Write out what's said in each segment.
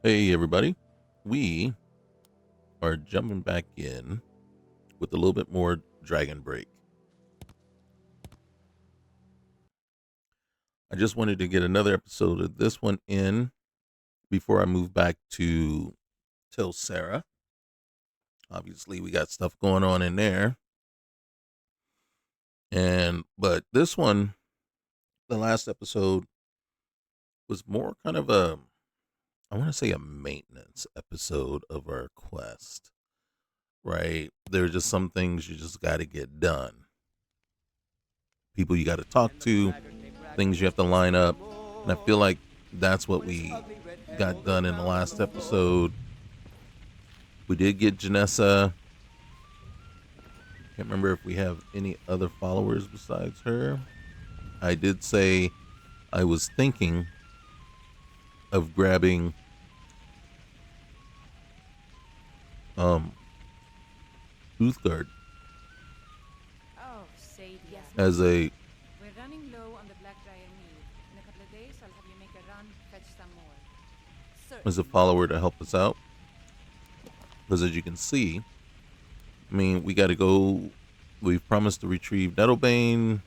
Hey everybody, we are jumping back in with a little bit more Dragonbreak. I just wanted to get another episode of this one in before I move back to Tell Sarah. Obviously, we got stuff going on in there, but this one, the last episode, was more kind of I want to say a maintenance episode of our quest. Right? There are just some things you just got to get done. People you got to talk to, things you have to line up. And I feel like that's what we got done in the last episode. We did get Janessa. Can't remember if we have any other followers besides her. I did say I was thinking of grabbing Uthgard as a We're running low on the black giant meat. In a couple of days, I'll have you make a run, fetch some more. as a follower to help us out. Because as you can see, I mean, we got to go. We've promised to retrieve Nettlebane.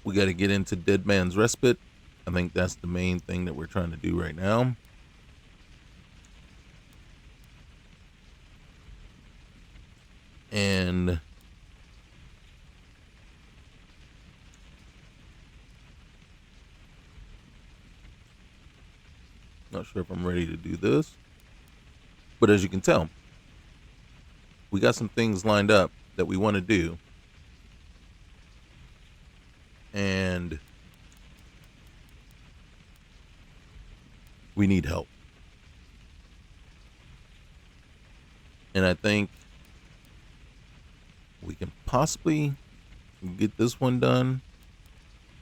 We got to get into Dead Man's Respite. I think that's the main thing that we're trying to do right now. And not sure if I'm ready to do this. But as you can tell, we got some things lined up that we want to do. And we need help. And I think we can possibly get this one done.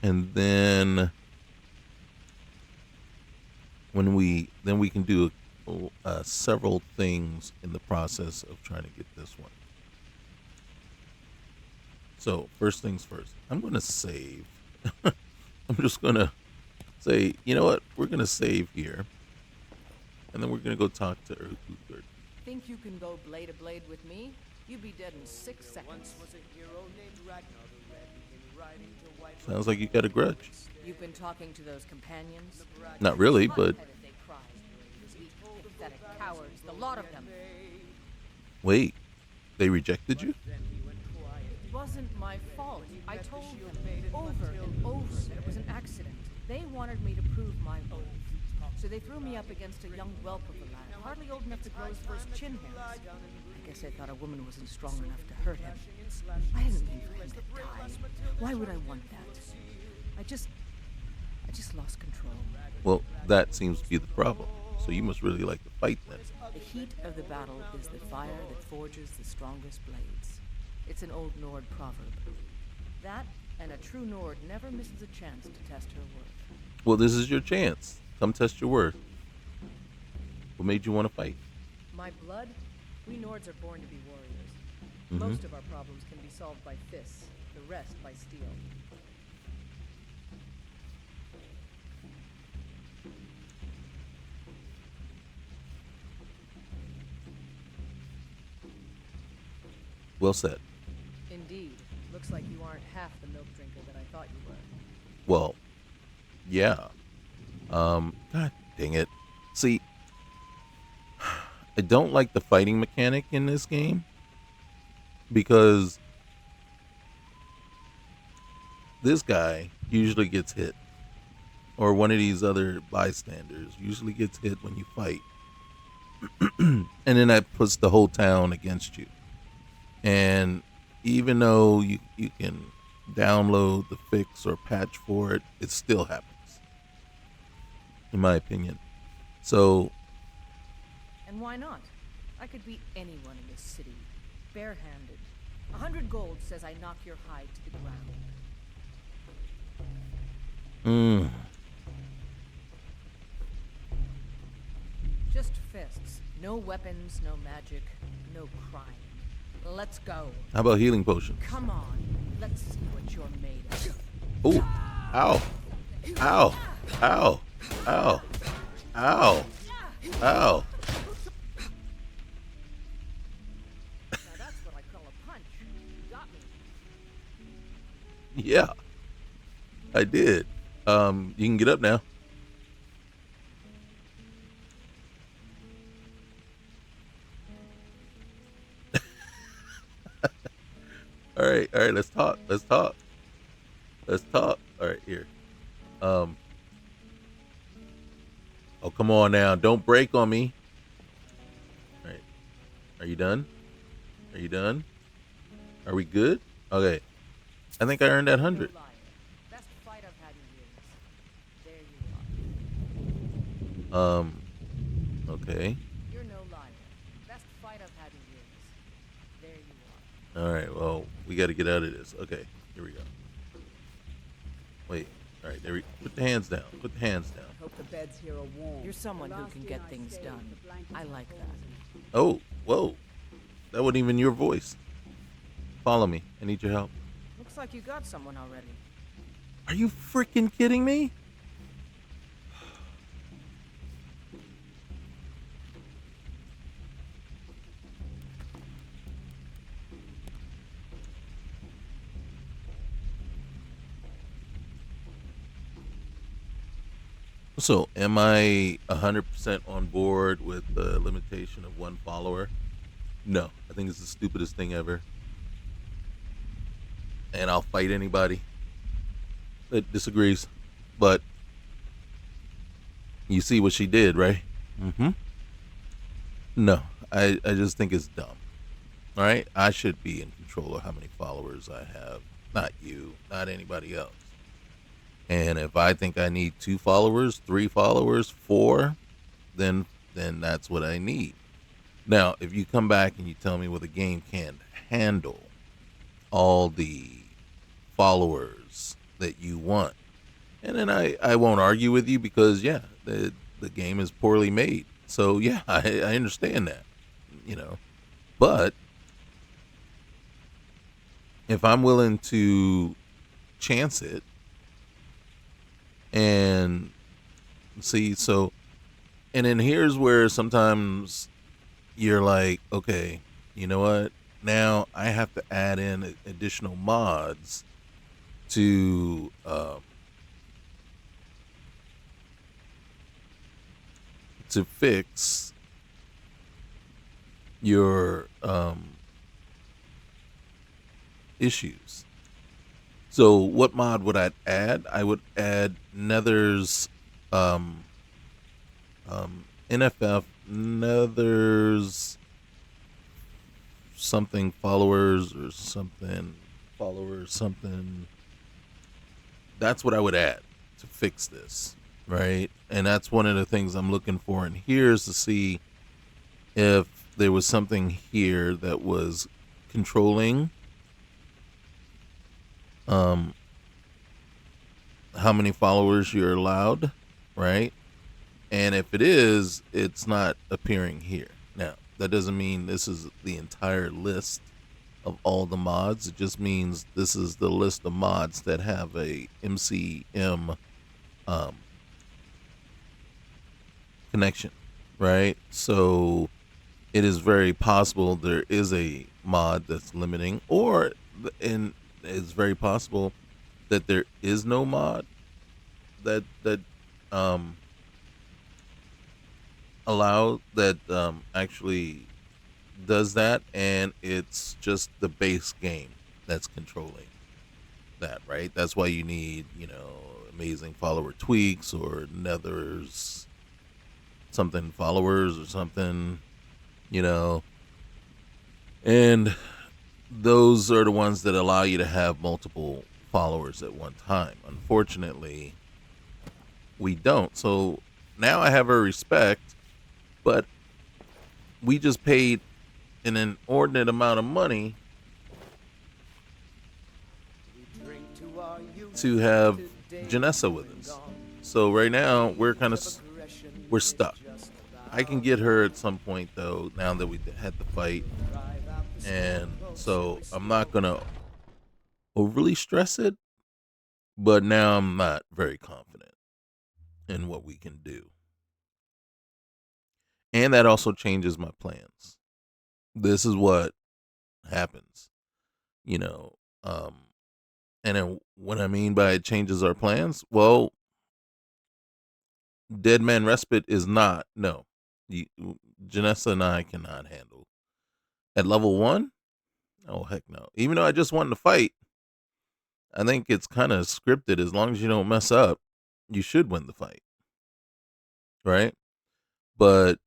And then we can do several things in the process of trying to get this one. So first things first, I'm going to save. I'm just going to say, you know what? We're going to save here. And then we're going to go talk to Uthgard. Think you can go blade to blade with me? You'd be dead in 6 seconds. Sounds like you got a grudge. You've been talking to those companions? Not really, but They cried. Pathetic cowards, the lot of them. wait, they rejected you? It wasn't my fault. I told them over and over that it was an accident. They wanted me to prove my oath. So they threw me up against a young whelp of a lad, hardly old enough to grow his first chin hairs. I guess I thought a woman wasn't strong enough to hurt him. I didn't mean for him to die. Why would I want that? I just lost control. Well, that seems to be the problem. So you must really like to fight then. The heat of the battle is the fire that forges the strongest blades. It's an old Nord proverb. That and a true Nord never misses a chance to test her worth. Well, this is your chance. Come test your worth. What made you want to fight? My blood? We Nords are born to be warriors. Mhm. Most of our problems can be solved by fists, the rest by steel. Well said. Indeed. Looks like you aren't half the milk drinker that I thought you were. Well, yeah. God dang it. See, I don't like the fighting mechanic in this game because this guy usually gets hit, or one of these other bystanders usually gets hit when you fight. And then that puts the whole town against you. And even though you can download the fix or patch for it, it still happens, in my opinion. So, And why not? I could beat anyone in this city, barehanded. 100 gold says I knock your hide to the ground. Just fists. No weapons, no magic, no crime. Let's go. how about healing potions? Come on. Let's see what you're made of. Oh, ow, ow, ow. Ow. Ow. Ow. Now that's what I call a punch. You got me. Yeah, I did. You can get up now. All right, let's talk. Let's talk. Let's talk. All right, here. Um, oh, come on now. Don't break on me. All right. Are you done? Are you done? Are we good? Okay. I think I earned that No 100. liar. Best fight I've had in years. There you are. Okay. You're no liar. Best fight I've had in years. There you are. All right. Well, we got to get out of this. Okay. Here we go. Wait. All right. There we put the hands down. Put the hands down. Hope the beds here are warm. You're someone who can get things done. I like that. Oh, whoa. That wasn't even your voice. Follow me. I need your help. Looks like you got someone already. Are you freaking kidding me? So, am I 100% on board with the limitation of one follower? No. I think it's the stupidest thing ever. And I'll fight anybody that disagrees. But you see what she did, right? Mm-hmm. No. I just think it's dumb. All right? I should be in control of how many followers I have. Not you. Not anybody else. And if I think I need 2 followers, 3 followers, 4, then that's what I need. Now, if you come back and you tell me, well, the game can't handle all the followers that you want, and then I won't argue with you because, yeah, the game is poorly made. So, yeah, I understand that, you know. But if I'm willing to chance it, and see, so, and then here's where sometimes you're like, okay, you know what? Now I have to add in additional mods to fix your issues. So what mod would I add? I would add Nether's NFF Nether's something followers or something followers something. That's what I would add to fix this, right? And that's one of the things I'm looking for in here is to see if there was something here that was controlling how many followers you're allowed, right? And if it is, it's not appearing here. Now, that doesn't mean this is the entire list of all the mods. It just means this is the list of mods that have a MCM connection, right? So it is very possible there is a mod that's limiting, or it's very possible that there is no mod that allow that actually does that, and it's just the base game that's controlling that, right? That's why you need, amazing follower tweaks or Nether's something followers or something, and those are the ones that allow you to have multiple followers at one time. Unfortunately, we don't. So now I have her respect, but we just paid an inordinate amount of money to have Janessa with us. So right now we're stuck. I can get her at some point though, now that we had the fight. And so I'm not gonna overly stress it, but now I'm not very confident. and what we can do. And that also changes my plans. This is what happens, you know. And then what I mean by it changes our plans, well, Dead Man Respite is not, no. You, Janessa and I cannot handle. At level 1? Oh, heck no. Even though I just wanted to fight, I think it's kind of scripted. As long as you don't mess up, you should win the fight. Right? But,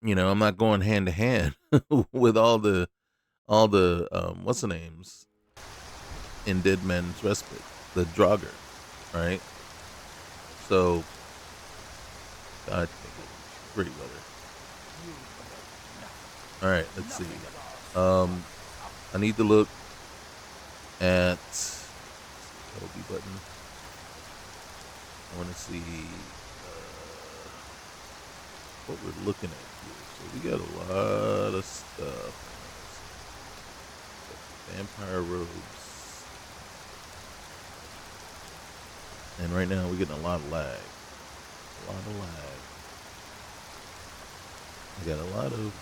I'm not going hand to hand with all the what's the names in Dead Man's Respite, the Draugr, right? So, God, pretty weather. All right, let's see. I need to look at LB button. I want to see what we're looking at here. So we got a lot of stuff. Vampire robes. And right now we're getting a lot of lag. A lot of lag. I got a lot of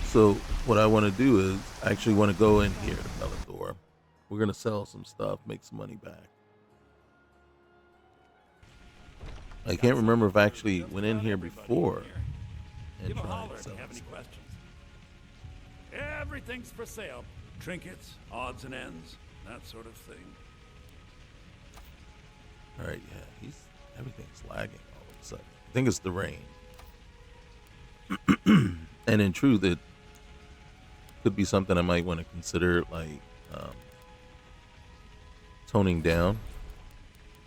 So what I want to do is I actually want to go in here to Melador. We're gonna sell some stuff, make some money back. I can't remember if I actually went in here before and tried to sell stuff. Everything's for sale. Trinkets, odds and ends, that sort of thing. All right, yeah, everything's lagging all of a sudden. I think it's the rain. And in truth, it could be something I might want to consider, like toning down.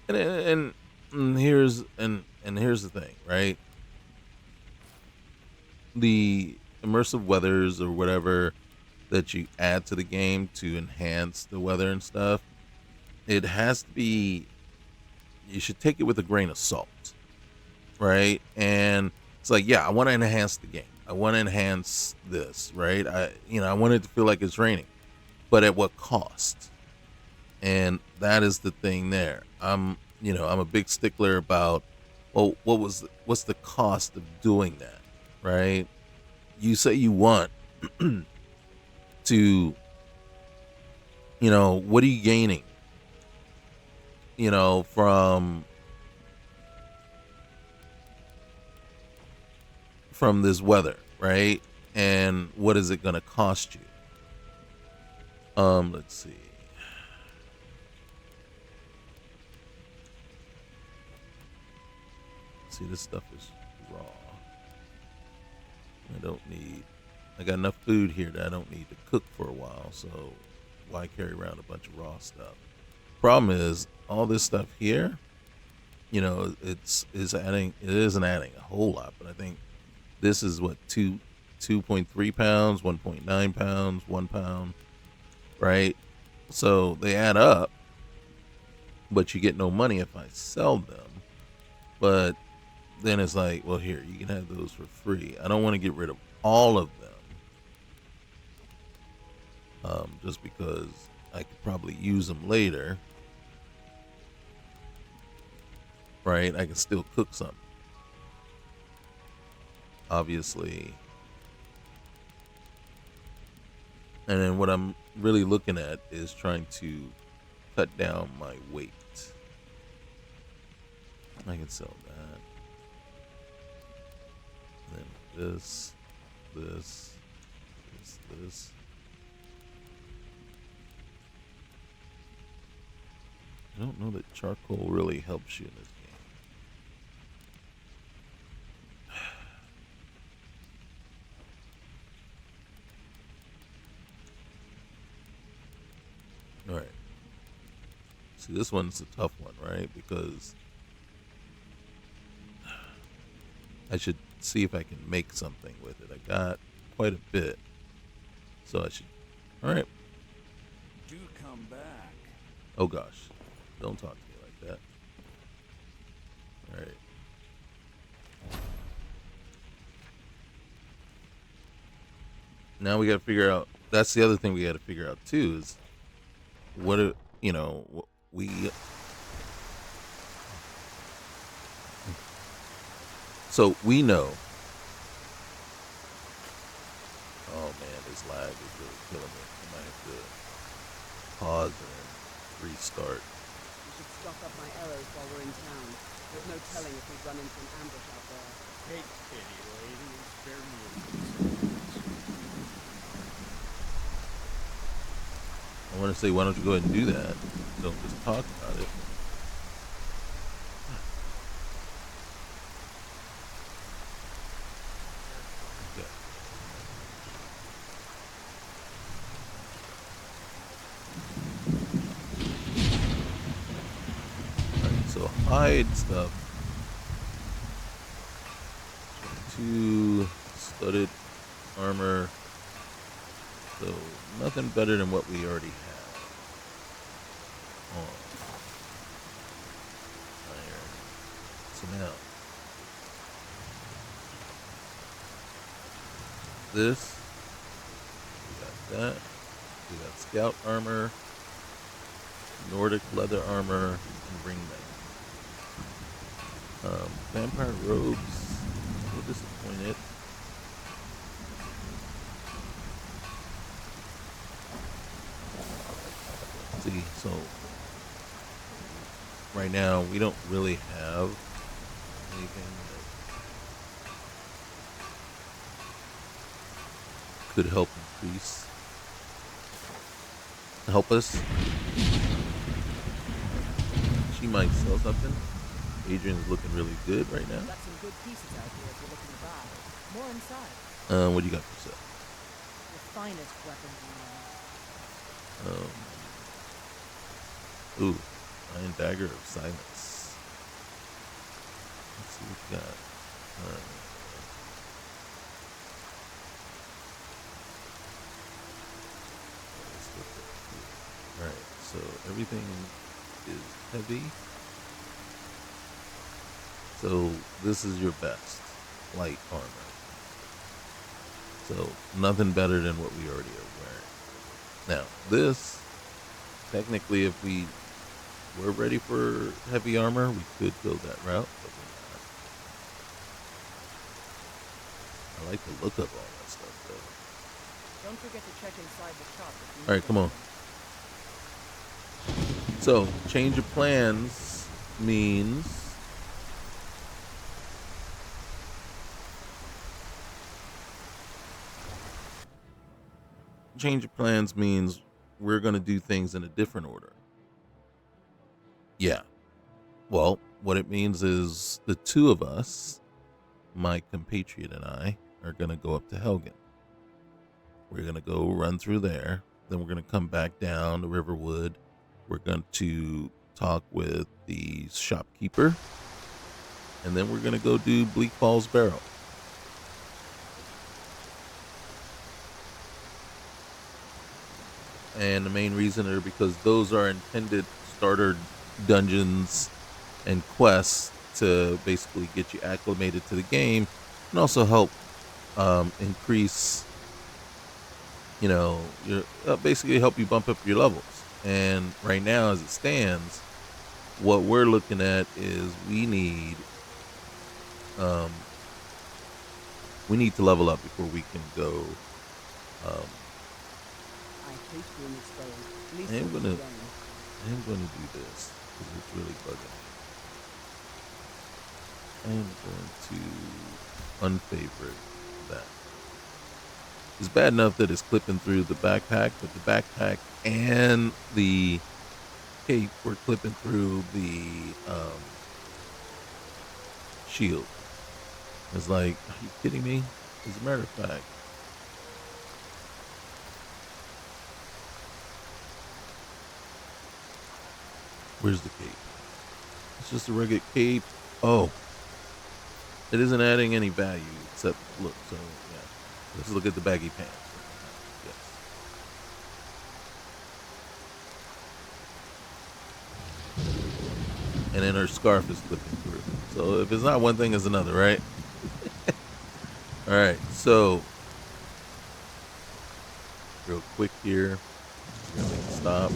And here's the thing, right? The immersive weathers or whatever that you add to the game to enhance the weather and stuff, it has to be. You should take it with a grain of salt, right? And it's like, yeah, I want to enhance the game. I want to enhance this, right? I want it to feel like it's raining, but at what cost? And that is the thing there. I'm a big stickler about, well, what's the cost of doing that, right? You say you want to, what are you gaining? From this weather, right? And what is it going to cost you? Let's see. See, this stuff is raw. I got enough food here that I don't need to cook for a while, so why carry around a bunch of raw stuff? Problem is, all this stuff here, it isn't adding a whole lot, but I think this is what 2.3 pounds, 1.9 pounds, 1 pound, right? So they add up, but you get no money if I sell them. But then it's like, well, here, you can have those for free. I don't want to get rid of all of them, just because I could probably use them later, right? I can still cook some, obviously. And then what I'm really looking at is trying to cut down my weight. I can sell that. And then this. I don't know that charcoal really helps you in this game. All right. See, this one's a tough one, right? Because I should see if I can make something with it. I got quite a bit, so I should. All right. Do come back. Oh gosh, don't talk to me like that. All right. Now we got to figure out. That's the other thing we got to figure out too is what we so we know. Oh man, this lag is really killing me. I might have to pause and restart. You should stock up my arrows while we're in town. There's no telling if we run into an ambush out there. Take pity, lady, and spare me a few I want to say, why don't you go ahead and do that? Don't just talk about it. Okay. Alright, so hide stuff. 2 studded armor. So nothing better than what we already have. On iron. So now this, we got that. We got scout armor, Nordic leather armor, and ring mail. Vampire robes. A little disappointed. See, so right now we don't really have anything that could help us. She might sell something. Adrian's looking really good right now. Got some good pieces out here if you're looking to buy. More inside. What do you got for sale? The finest weapons in mind. Ooh, Iron Dagger of Silence. Let's see what we got. Let's look at here. Alright, so everything is heavy. So this is your best light armor. So nothing better than what we already are wearing. Now this, technically, if we were ready for heavy armor, we could go that route, but we're not. I like the look of all that stuff, though. Don't forget to check inside the shop. All right, come on. So, change of plans means we're going to do things in a different order. Yeah. Well, what it means is the two of us, my compatriot and I, are going to go up to Helgen. We're going to go run through there. Then we're going to come back down to Riverwood. We're going to talk with the shopkeeper. And then we're going to go do Bleak Falls Barrow. And the main reason are because those are intended starter dungeons and quests to basically get you acclimated to the game and also help increase, your basically help you bump up your levels. And right now, as it stands, what we're looking at is we need to level up before we can go. I hate being exposed. At least I am in the gonna game. do this because it's really bugging me. I am going to unfavorite that. It's bad enough that it's clipping through the backpack, but the backpack and the cape were clipping through the shield. It's like, are you kidding me? As a matter of fact, where's the cape? It's just a rugged cape. Oh, it isn't adding any value except look. So yeah, let's look at the baggy pants. Yes. And then her scarf is clipping through. So if it's not one thing, it's another, right? All right. So real quick here, we're gonna make a stop.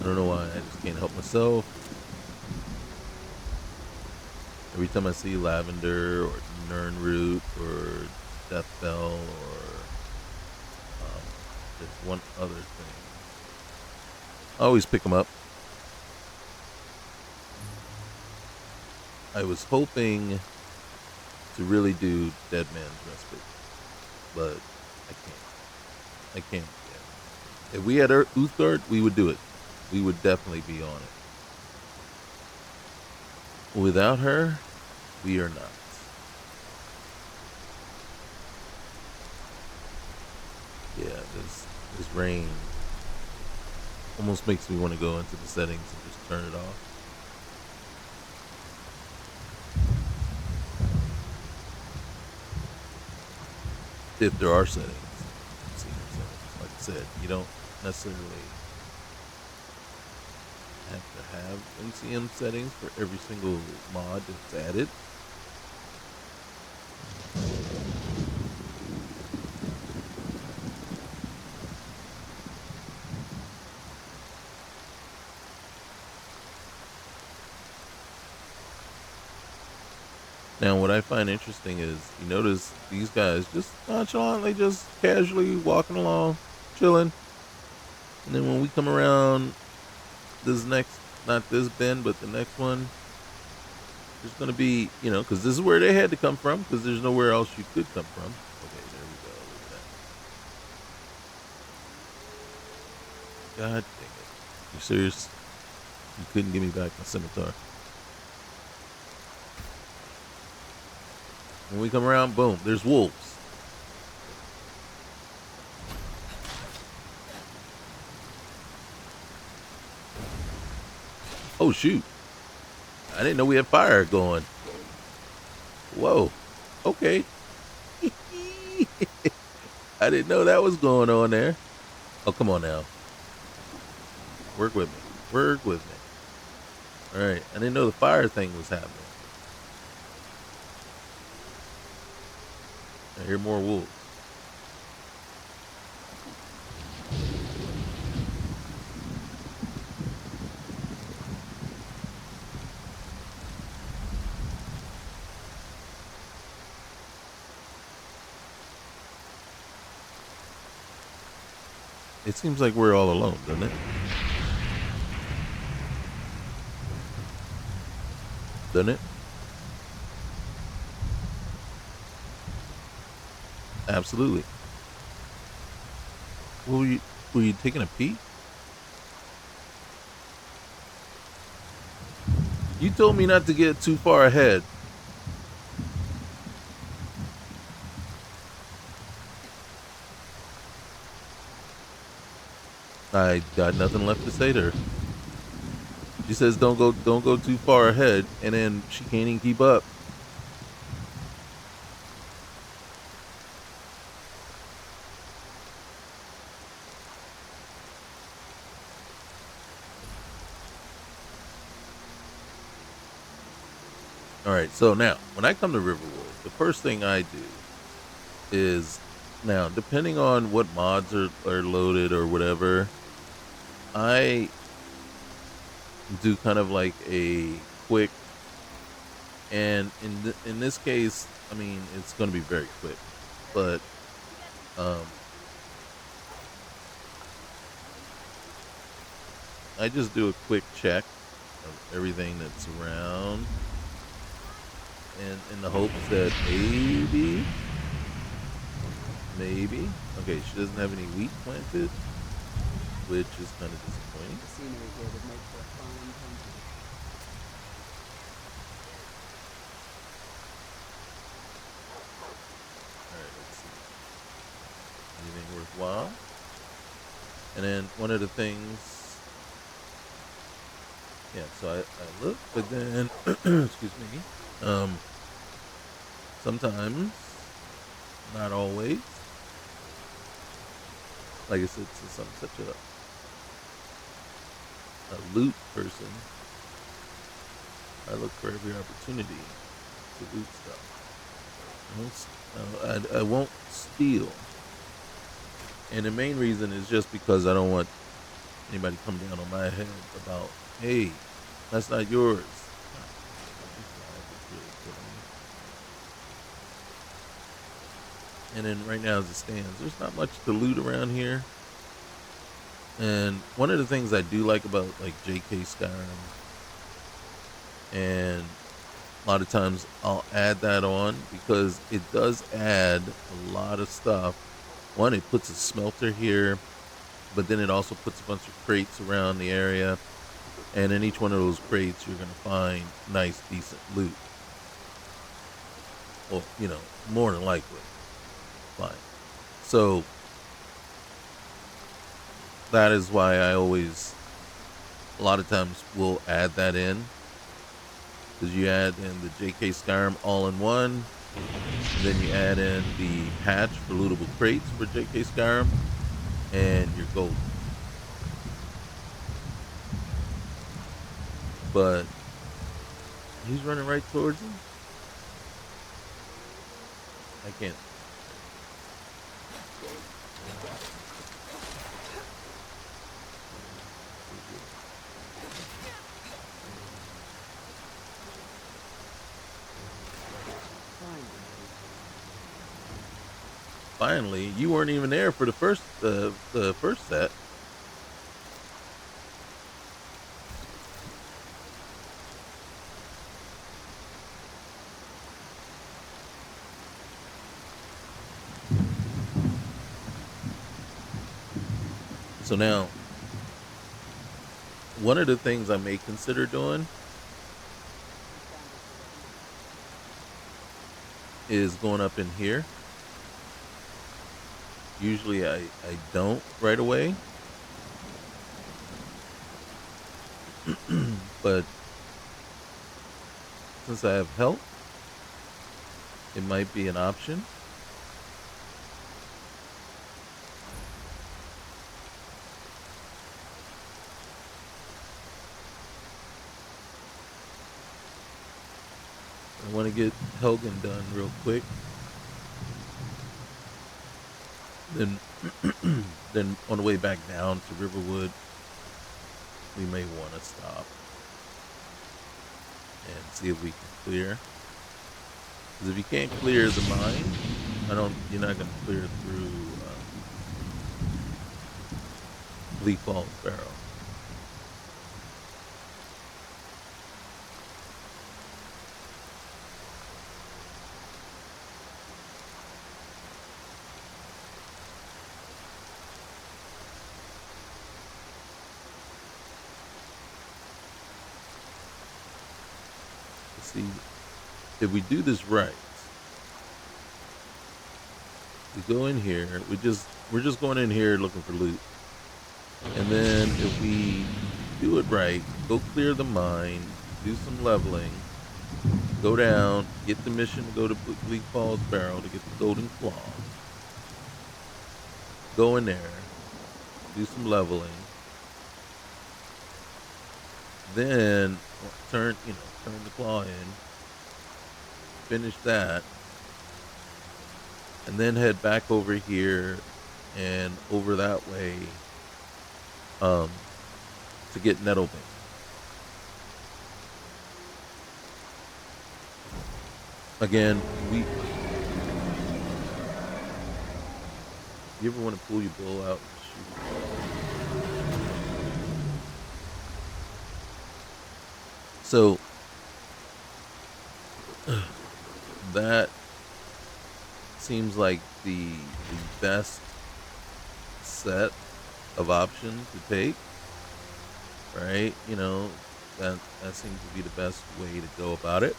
I don't know why. I just can't help myself. Every time I see lavender or nernroot or death bell or there's one other thing, I always pick them up. I was hoping to really do Dead Man's Respite, but I can't. I can't. Yeah. If we had Uthgard, we would do it. We would definitely be on it. Without her, we are not. Yeah, this rain almost makes me want to go into the settings and just turn it off. If there are settings. Like I said, you don't necessarily have to have MCM settings for every single mod that's added. Now, what I find interesting is you notice these guys just nonchalantly, just casually walking along, chilling. And then when we come around this next, not this bend, but the next one, there's going to be, because this is where they had to come from, because there's nowhere else you could come from. Okay, there we go. Look at that. God dang it. You serious? You couldn't give me back my scimitar. When we come around, boom, there's wolves. Oh, shoot. I didn't know we had fire going. Whoa. Okay. I didn't know that was going on there. Oh, come on now. Work with me. Work with me. All right. I didn't know the fire thing was happening. I hear more wolves. It seems like we're all alone, doesn't it? Doesn't it? Absolutely. Were you taking a pee? You told me not to get too far ahead. I got nothing left to say to her. She says don't go too far ahead, and then she can't even keep up. All right, so now when I come to Riverwood, the first thing I do is, now depending on what mods are loaded or whatever, I do kind of like a quick, and in this case, I mean it's going to be very quick, but I just do a quick check of everything that's around, and in the hopes that maybe, okay, she doesn't have any wheat planted, which is kind of disappointing. The scenery here would make for a fine painting. Alright, let's see. Anything worthwhile? And then one of the things, yeah, so I look, but then, excuse me, sometimes, not always, like I said, since I'm such a loot person, I look for every opportunity to loot stuff. I won't steal. And the main reason is just because I don't want, anybody come down on my head about, hey, that's not yours. And then right now as it stands, there's not much to loot around here. And one of the things I do like about like JK Skyrim, and a lot of times I'll add that on because it does add a lot of stuff. One, it puts a smelter here, but then it also puts a bunch of crates around the area. And in each one of those crates, you're going to find nice, decent loot. Well, more than likely. Fine. So that is why I always, a lot of times, will add that in. Because you add in the JK Skyrim all-in-one. Then you add in the patch for lootable crates for JK Skyrim. And you're golden. But he's running right towards him. I can't. Finally, you weren't even there for the first set. So now, one of the things I may consider doing is going up in here. Usually I don't right away. But since I have help, it might be an option. I want to get Helgen done real quick. Then, then on the way back down to Riverwood, we may want to stop and see if we can clear. Because if you can't clear the mine, you're not going to clear through Bleak Falls Barrow. See, if we do this right, we go in here. We're just going in here looking for loot, and then if we do it right, go clear the mine, do some leveling, go down, get the mission to go to Bleak Falls Barrow to get the golden claw. Go in there, do some leveling, then turn the claw in, finish that, and then head back over here and over that way to get Nettlebane. Again, you ever want to pull your bow out and shoot? So that seems like the best set of options to take, right? That seems to be the best way to go about it.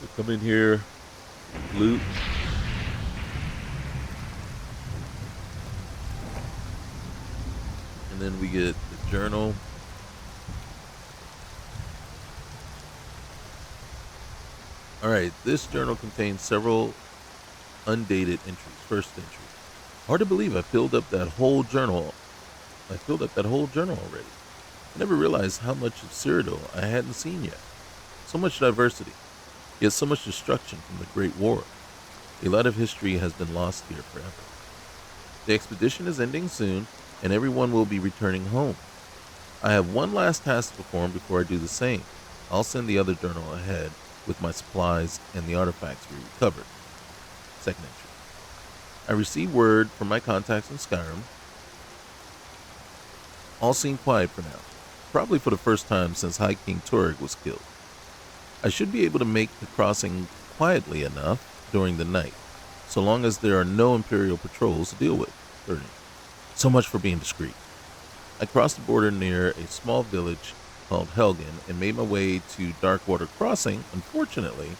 So come in here, loot. And then we get the journal. Alright, this journal contains several undated entries. First entry. Hard to believe I filled up that whole journal already. I never realized how much of Cyrodiil I hadn't seen yet. So much diversity, yet so much destruction from the Great War. A lot of history has been lost here forever. The expedition is ending soon, and everyone will be returning home. I have one last task to perform before I do the same. I'll send the other journal ahead with my supplies and the artifacts we recovered. Second entry. I received word from my contacts in Skyrim. All seem quiet for now, probably for the first time since High King Torrig was killed. I should be able to make the crossing quietly enough during the night, so long as there are no Imperial patrols to deal with. Third entry. So much for being discreet. I crossed the border near a small village called Helgen and made my way to Darkwater Crossing. Unfortunately,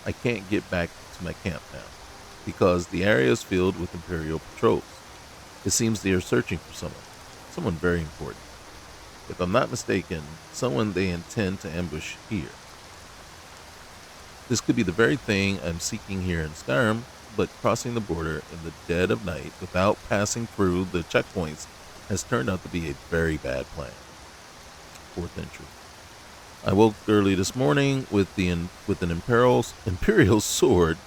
I can't get back to my camp now because the area is filled with Imperial patrols. It seems they are searching for someone very important. If I'm not mistaken, someone they intend to ambush here. This could be the very thing I'm seeking here in Skyrim, but crossing the border in the dead of night without passing through the checkpoints has turned out to be a very bad plan. Fourth entry. I woke early this morning with an imperial sword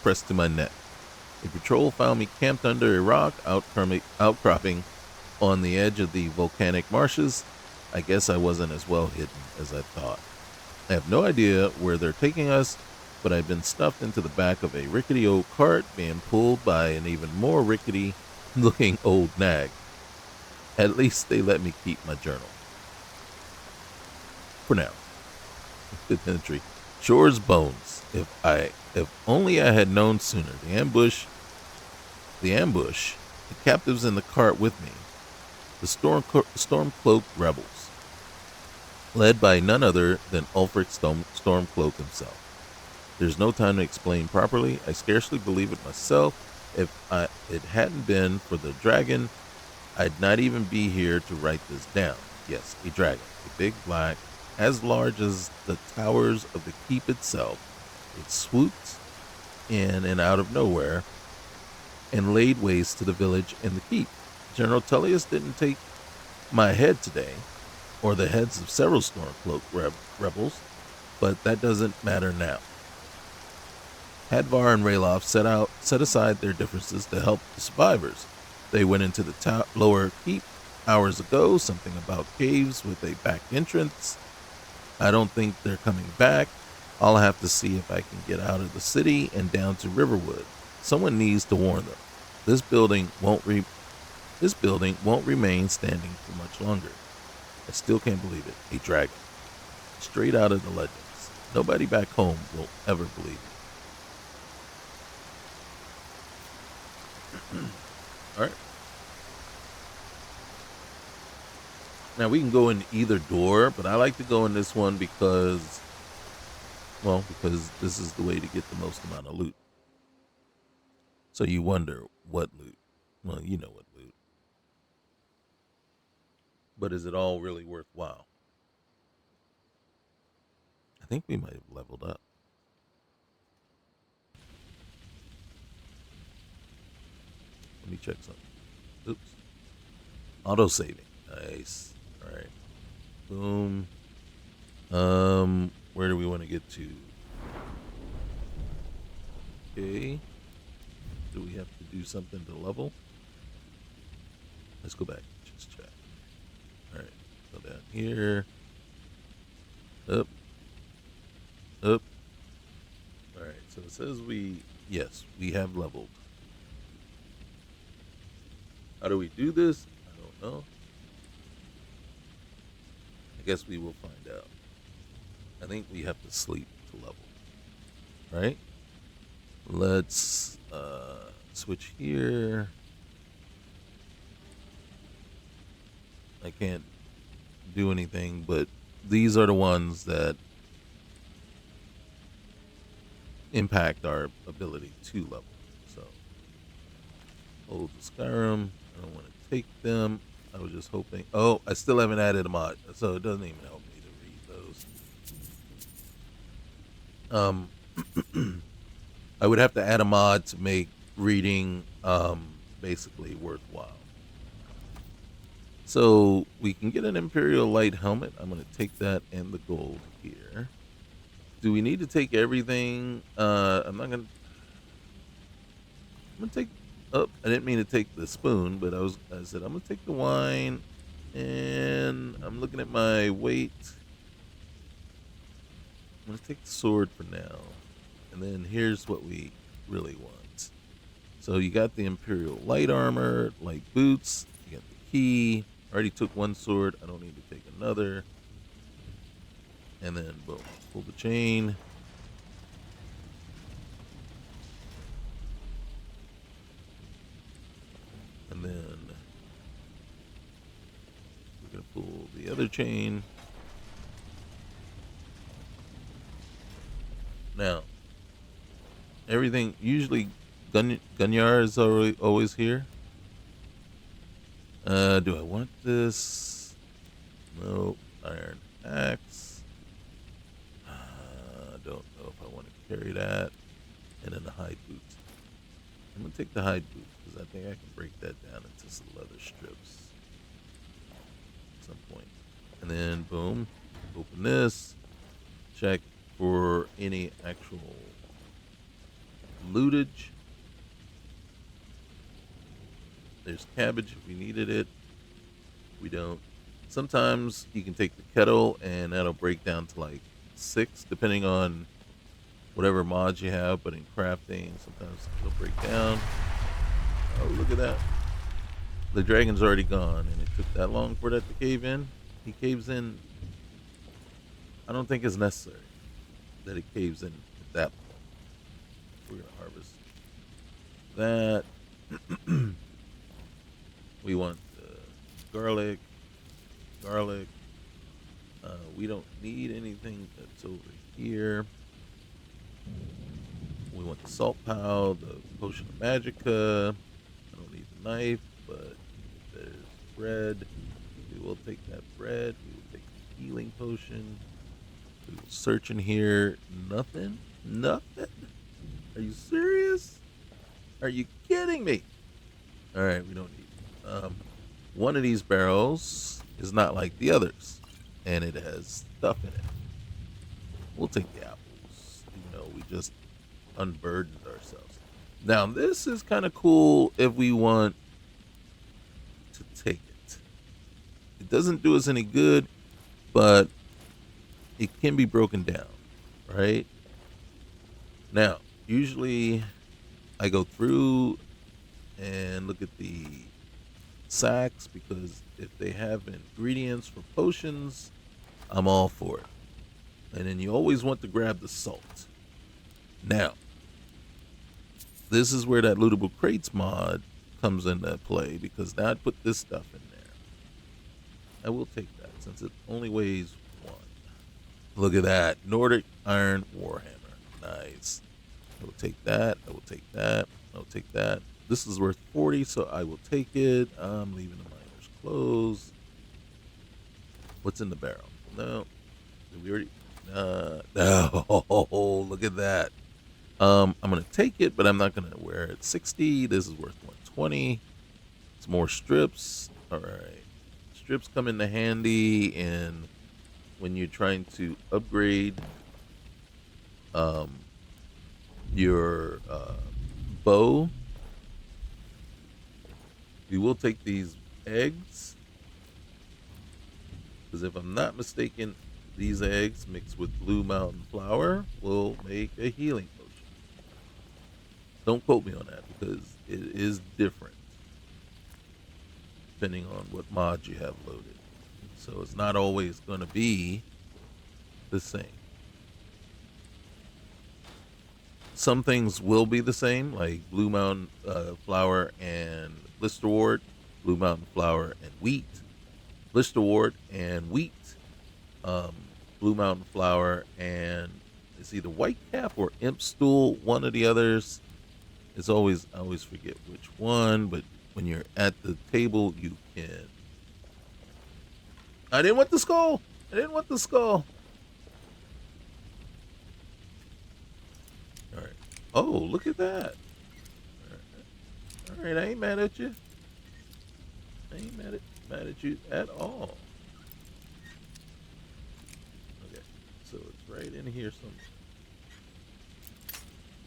pressed to my neck. A patrol found me camped under a rock outcropping on the edge of the volcanic marshes. I guess I wasn't as well hidden as I thought. I have no idea where they're taking us, but I've been stuffed into the back of a rickety old cart being pulled by an even more rickety looking old nag. At least they let me keep my journal. For now. Fifth entry. Shore's bones. If only I had known sooner. The ambush, the captives in the cart with me, the Stormcloak rebels, led by none other than Ulfric Stormcloak himself. There's no time to explain properly. I scarcely believe it myself. If it hadn't been for the dragon, I'd not even be here to write this down. Yes, a dragon, a big black, as large as the towers of the keep itself. It swooped in and out of nowhere and laid waste to the village and the keep. General Tullius didn't take my head today, or the heads of several Stormcloak rebels, but that doesn't matter now. Hadvar and Ralof set aside their differences to help the survivors. They went into the lower keep hours ago, something about caves with a back entrance. I don't think they're coming back. I'll have to see if I can get out of the city and down to Riverwood. Someone needs to warn them. This building won't remain standing for much longer. I still can't believe it. A dragon. Straight out of the legends. Nobody back home will ever believe it. All right. Now we can go in either door, but I like to go in this one because this is the way to get the most amount of loot. So you wonder what loot. Well, you know what loot. But is it all really worthwhile? I think we might have leveled up. Let me check something. Oops. Auto saving. Nice. All right. Boom. Where do we want to get to? Okay. Do we have to do something to level? Let's go back. Just check. All right. Go down here. Up. Up. All right. So it says we have leveled. How do we do this? I don't know. I guess we will find out. I think we have to sleep to level. Right? Let's switch here. I can't do anything, but these are the ones that impact our ability to level. So, hold the Skyrim. I don't want to take them. I was just hoping. Oh, I still haven't added a mod, so it doesn't even help me to read those. I would have to add a mod to make reading basically worthwhile. So we can get an Imperial Light helmet. I'm going to take that and the gold here. Do we need to take everything? I'm going to take Oh, I didn't mean to take the spoon, but I said I'm gonna take the wine, and I'm looking at my weight. I'm gonna take the sword for now, and then here's what we really want. So you got the Imperial light armor, light boots. You got the key. I already took one sword. I don't need to take another. And then boom, pull the chain. And then we're gonna pull the other chain. Now, everything usually Gunyar is always here. Do I want this? Nope. Iron axe. Don't know if I want to carry that. And then the hide boot. I'm gonna take the hide boot because I think I can break that down into some leather strips at some point. And then boom, open this. Check for any actual lootage. There's cabbage if we needed it. We don't. Sometimes you can take the kettle and that'll break down to like 6 depending on whatever mods you have, but in crafting sometimes it'll break down. Oh, look at that. The dragon's already gone and it took that long for that to cave in. He caves in. I don't think it's necessary that it caves in at that point. We're gonna harvest that. We want garlic. We don't need anything that's over here. We want the salt pow, the potion of magicka. I don't need the knife, but there's bread. We will take that bread. We will take the healing potion. We will search in here. Nothing. Are you serious? Are you kidding me? All right, we don't need. One of these barrels is not like the others, and it has stuff in it. We'll take the apples, even though we just unburdened ourselves. Now, this is kind of cool if we want to take it. It doesn't do us any good, but it can be broken down, right? Now, usually I go through and look at the sacks because if they have ingredients for potions, I'm all for it. And then you always want to grab the salt. Now, this is where that lootable crates mod comes into play because now I put this stuff in there. I will take that since it only weighs 1. Look at that. Nordic Iron Warhammer. Nice. I will take that. I will take that. I will take that. This is worth 40, so I will take it. I'm leaving the miners closed. What's in the barrel? No. Did we already? No. Look at that. I'm gonna take it, but I'm not gonna wear it. 60. This is worth 120. It's more strips. All right. Strips come into handy, and when you're trying to upgrade your bow. We will take these eggs because if I'm not mistaken, these eggs mixed with Blue Mountain flour will make a healing potion. Don't quote me on that because it is different depending on what mod you have loaded. So it's not always going to be the same. Some things will be the same, like Blue Mountain flour and blisterwort, Blue Mountain flour and wheat, blisterwort and wheat, Blue Mountain flour and it's either white cap or imp stool. One of the others. I always forget which one, but when you're at the table, you can. I didn't want the skull. All right. Oh, look at that. All right, I ain't mad at you. I ain't mad at you at all. Okay, so it's right in here somewhere.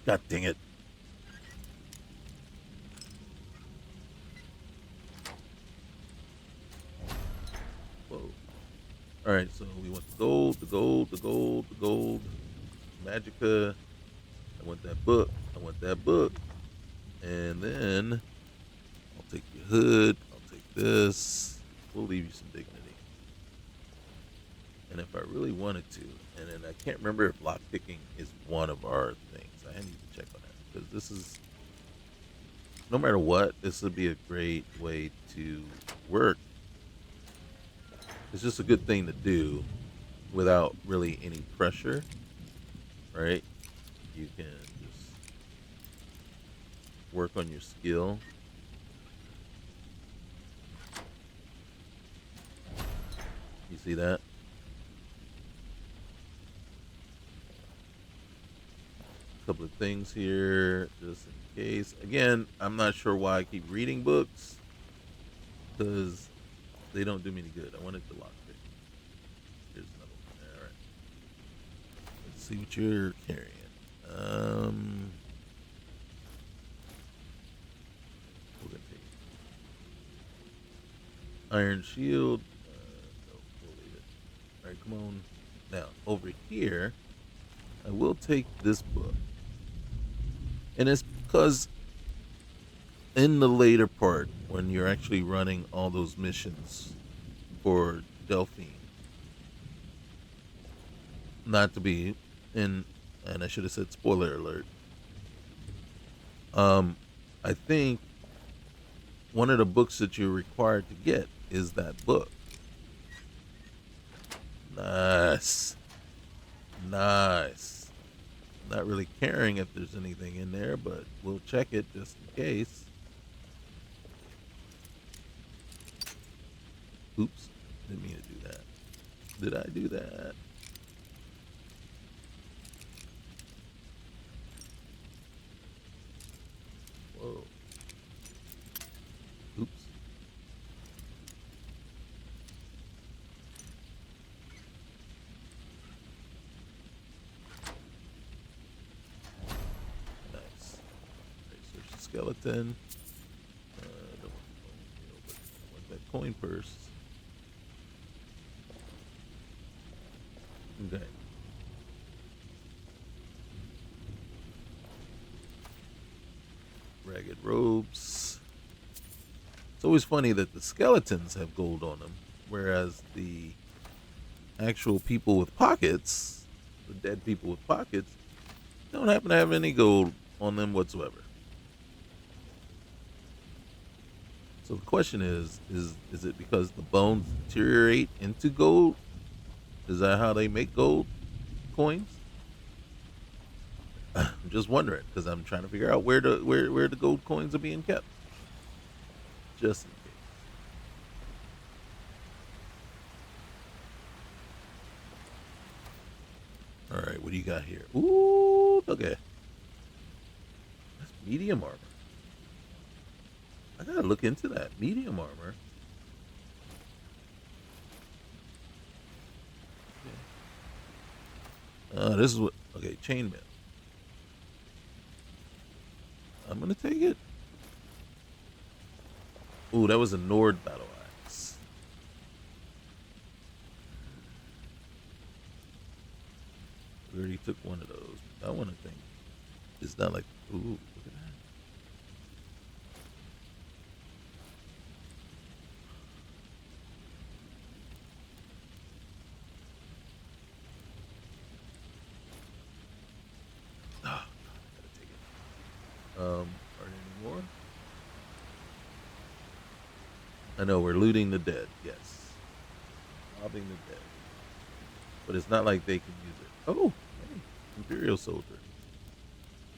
God dang it. Whoa. All right, so we want the gold, the gold, the gold, the gold, Magica. I want that book. I want that book. And then I'll take your hood. I'll take this. We'll leave you some dignity. And if I really wanted to, and then I can't remember if lockpicking is one of our things. I need to check on that because this is, no matter what, this would be a great way to work. It's just a good thing to do without really any pressure, right? You can just work on your skill. You see that? Couple of things here just in case. Again, I'm not sure why I keep reading books because they don't do me any good. I wanted to lockpick. Here's another one. All right. Let's see what you're carrying. We're gonna take Iron Shield. No, we'll leave it. All right, come on. Now over here, I will take this book. And it's because in the later part, when you're actually running all those missions for Delphine, not to be in, and I should have said spoiler alert. I think one of the books that you're required to get is that book. Nice. Nice. Not really caring if there's anything in there, but we'll check it just in case. Oops, didn't mean to do that. Did I do that? Whoa. Oops. Nice. Right, search the skeleton. Don't want the bone meal, but I want that coin purse. Okay. Ragged robes. It's always funny that the skeletons have gold on them, whereas the actual people with pockets, the dead people with pockets, don't happen to have any gold on them whatsoever. So the question is it because the bones deteriorate into gold? Is that how they make gold coins? I'm just wondering because I'm trying to figure out where the gold coins are being kept. Just in case. All right, what do you got here? Ooh, okay. That's medium armor. I gotta look into that medium armor. This is what. Okay, chainmail. I'm gonna take it. Ooh, that was a Nord battle axe. We already took one of those. I want to think. It's not like. Ooh, look at that. Oh, I gotta take it. Are there any more? I know we're looting the dead. Yes, robbing the dead. But it's not like they can use it. Oh, hey, Imperial soldier.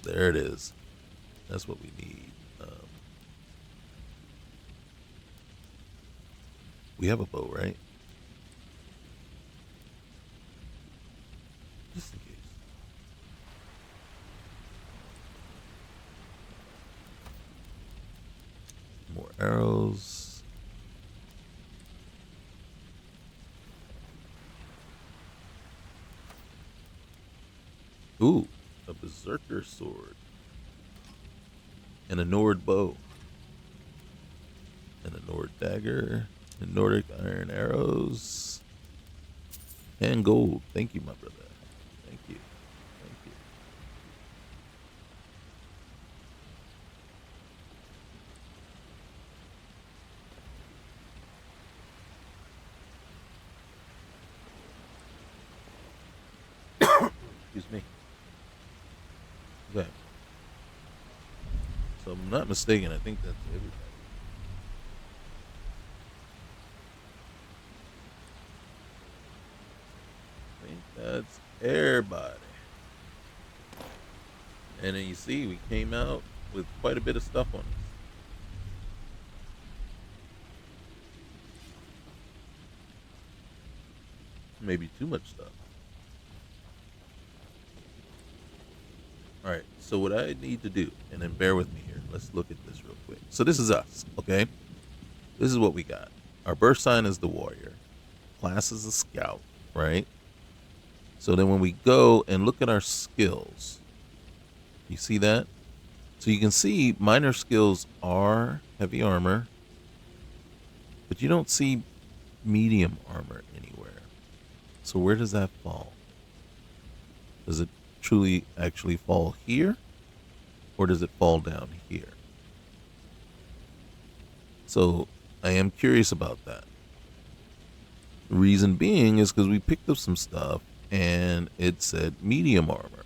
There it is. That's what we need. We have a bow, right? Just in case. More arrows. Ooh, a berserker sword. And a Nord bow. And a Nord dagger. And Nordic iron arrows. And gold. Thank you, my brother. Thank you. Thank you. Excuse me. Okay. So I'm not mistaken. I think that's everybody. I think that's everybody. And then you see, we came out with quite a bit of stuff on us. Maybe too much stuff. All right. So what I need to do, and then bear with me here. Let's look at this real quick. So this is us, okay? This is what we got. Our birth sign is the warrior. Class is the scout, right? So then when we go and look at our skills, you see that? So you can see minor skills are heavy armor, but you don't see medium armor anywhere. So where does that fall? Does it truly actually fall here? Or does it fall down here? So I am curious about that. The reason being is because we picked up some stuff and it said medium armor.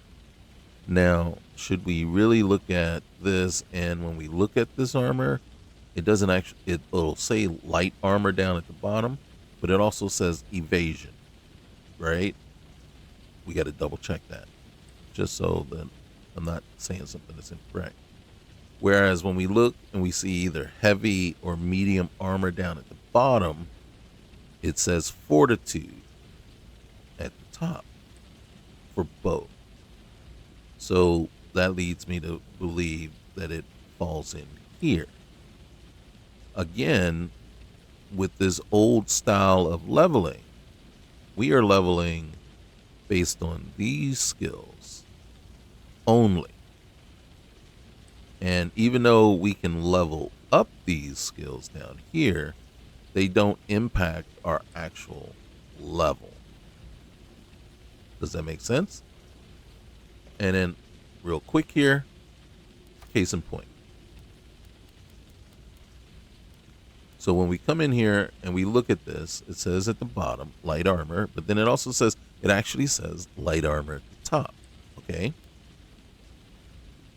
Now, should we really look at this? And when we look at this armor, it doesn't actually, it'll say light armor down at the bottom, but it also says evasion, right? We got to double check that just so that I'm not saying something that's incorrect. Whereas when we look and we see either heavy or medium armor down at the bottom, it says fortitude at the top for both. So that leads me to believe that it falls in here. Again, with this old style of leveling, we are leveling based on these skills only. And even though we can level up these skills down here, they don't impact our actual level. Does that make sense? And then real quick here, case in point. So when we come in here and we look at this, it says at the bottom, light armor, but then it also says, it actually says light armor at the top. Okay.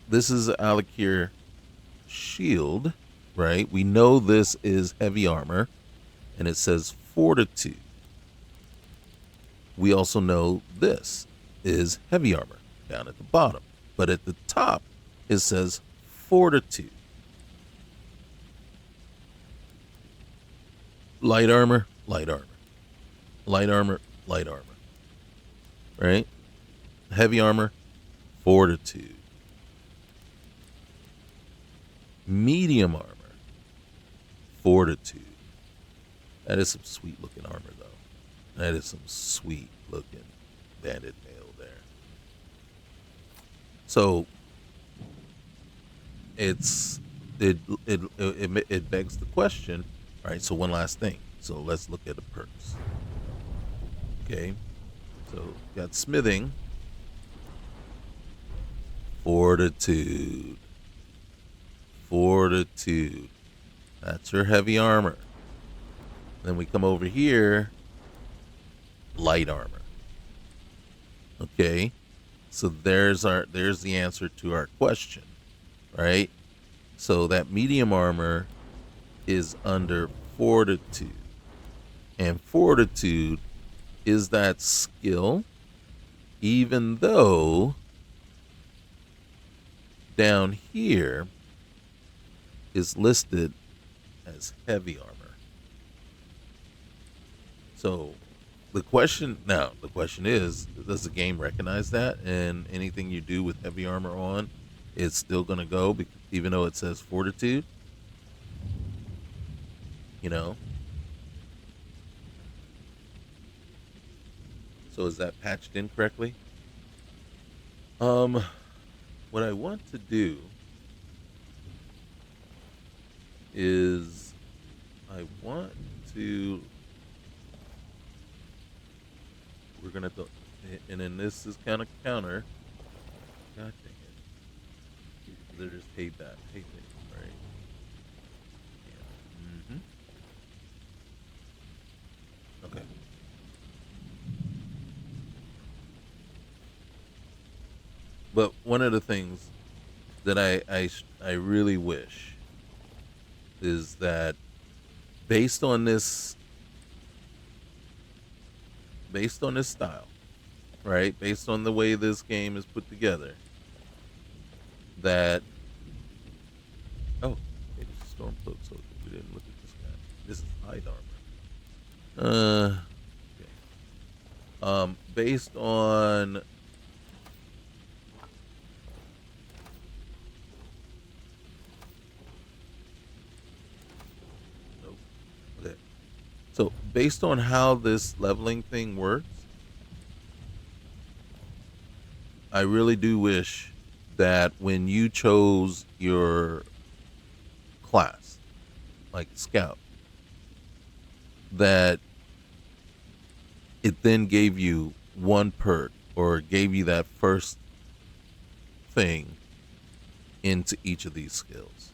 This is Alakir shield, right? We know this is heavy armor and it says fortitude. We also know this is heavy armor down at the bottom, but at the top it says fortitude. Light armor, light armor, light armor, light armor, right? Heavy armor, fortitude. Medium armor, fortitude. That is some sweet looking armor though. That is some sweet looking banded mail there. So it begs the question. All right, so one last thing. So let's look at the perks. Okay, so got smithing, fortitude, fortitude. That's her heavy armor. Then we come over here, light armor. Okay, so there's the answer to our question, right? So that medium armor is under fortitude, and fortitude is that skill, even though down here is listed as heavy armor. So the question is, does the game recognize that? And anything you do with heavy armor on, it's still going to go, even though it says fortitude? You know? So is that patched in correctly? What I want to do is I want to. We're gonna have to, and then this is kind of counter. God dang it! They're just hate that, hate things, right? Yeah. Okay. But one of the things that I really wish is that based on this based on this style, right? Based on the way this game is put together, that oh, it is a storm cloak, so we didn't look at this guy. This is hide armor. Okay. Based on nope. Okay. So based on how this leveling thing works, I really do wish that when you chose your class, like scout, that it then gave you one perk or gave you that first thing into each of these skills.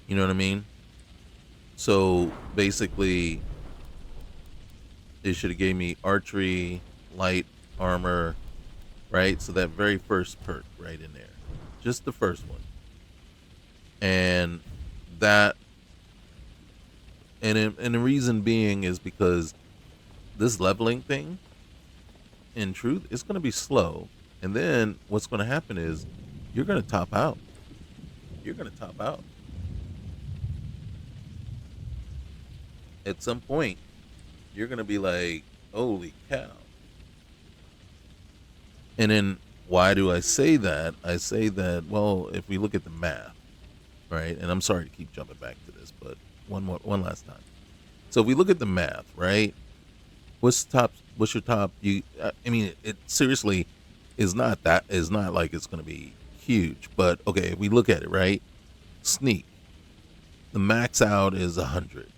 You know what I mean? So basically, it should have gave me archery, light armor, right? So that very first perk right in there, just the first one, and that, and the reason being is because this leveling thing, in truth, it's going to be slow, and then what's going to happen is you're going to top out. You're going to top out at some point. You're going to be like, holy cow. And then why do I say that? I say that, well, if we look at the math, right? And I'm sorry to keep jumping back to this, but one last time. So if we look at the math, right? What's your top? I mean, it seriously is not like it's going to be huge, but okay, if we look at it, right? Sneak, the max out is 100.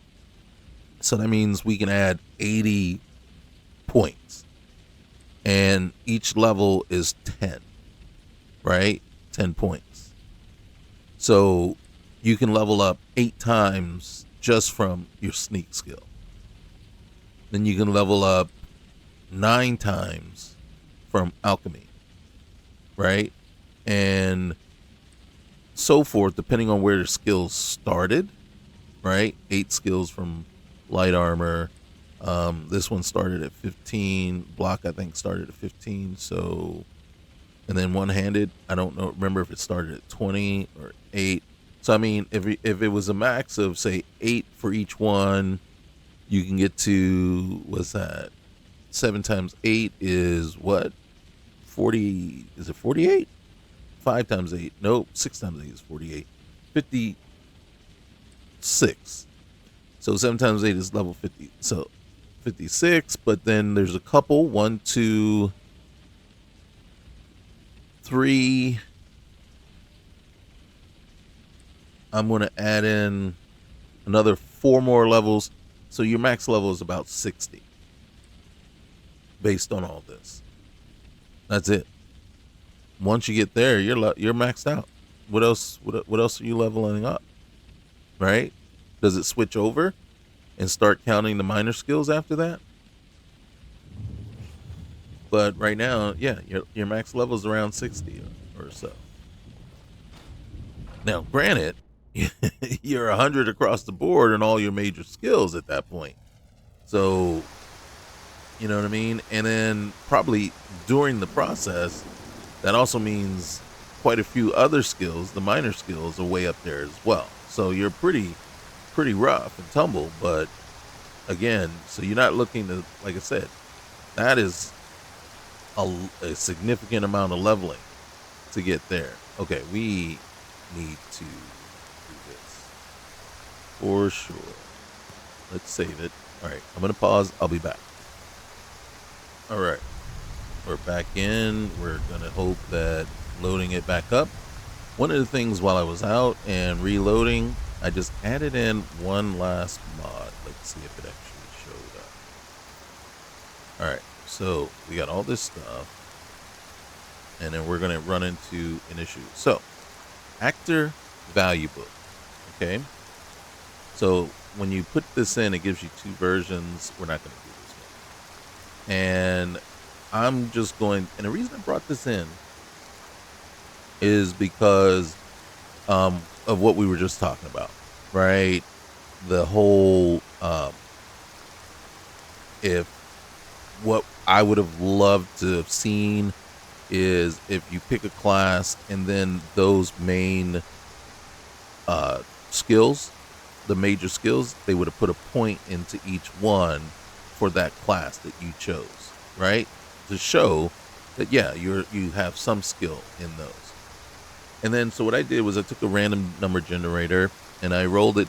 So that means we can add 80 points. And each level is 10, right? 10 points. So you can level up 8 times just from your sneak skill. Then you can level up 9 times from alchemy, right? And so forth, depending on where the skills started, right? 8 skills from light armor. This one started at 15. Block, I think, started at 15. So, and then one-handed, I don't know. Remember if it started at 20 or 8. So I mean, if it was a max of say 8 for each one, you can get to, what's that? 7 times 8 is what? 40? Is it 48? 5 times 8? Nope. 6 times 8 is 48. 56. So 7 times 8 is level 50. So 56, but then there's a couple. 1, 2, 3. I'm going to add in another 4 more levels. So your max level is about 60 based on all this. That's it. Once you get there, you're maxed out. What else? What else are you leveling up? Right? Does it switch over and start counting the minor skills after that? But right now, yeah, your max level is around 60 or so. Now, granted, you're 100 across the board in all your major skills at that point. So, you know what I mean? And then probably during the process, that also means quite a few other skills, the minor skills, are way up there as well. So you're pretty rough and tumble, but again, so you're not looking to, like I said, that is a significant amount of leveling to get there. Okay, we need to do this for sure. Let's save it. All right, I'm gonna pause. I'll be back. All right, we're back in. We're gonna hope that loading it back up. One of the things while I was out and reloading, I just added in one last mod. Let's see if it actually showed up. All right, so we got all this stuff, and then we're gonna run into an issue. So, actor value book. Okay, so when you put this in, it gives you two versions. We're not gonna do this one, and I'm just going. And the reason I brought this in is because of what we were just talking about, right? The whole if what I would have loved to have seen is if you pick a class and then those main skills, the major skills, they would have put a point into each one for that class that you chose, right? To show that yeah, you have some skill in those. And then so what I did was I took a random number generator and I rolled it.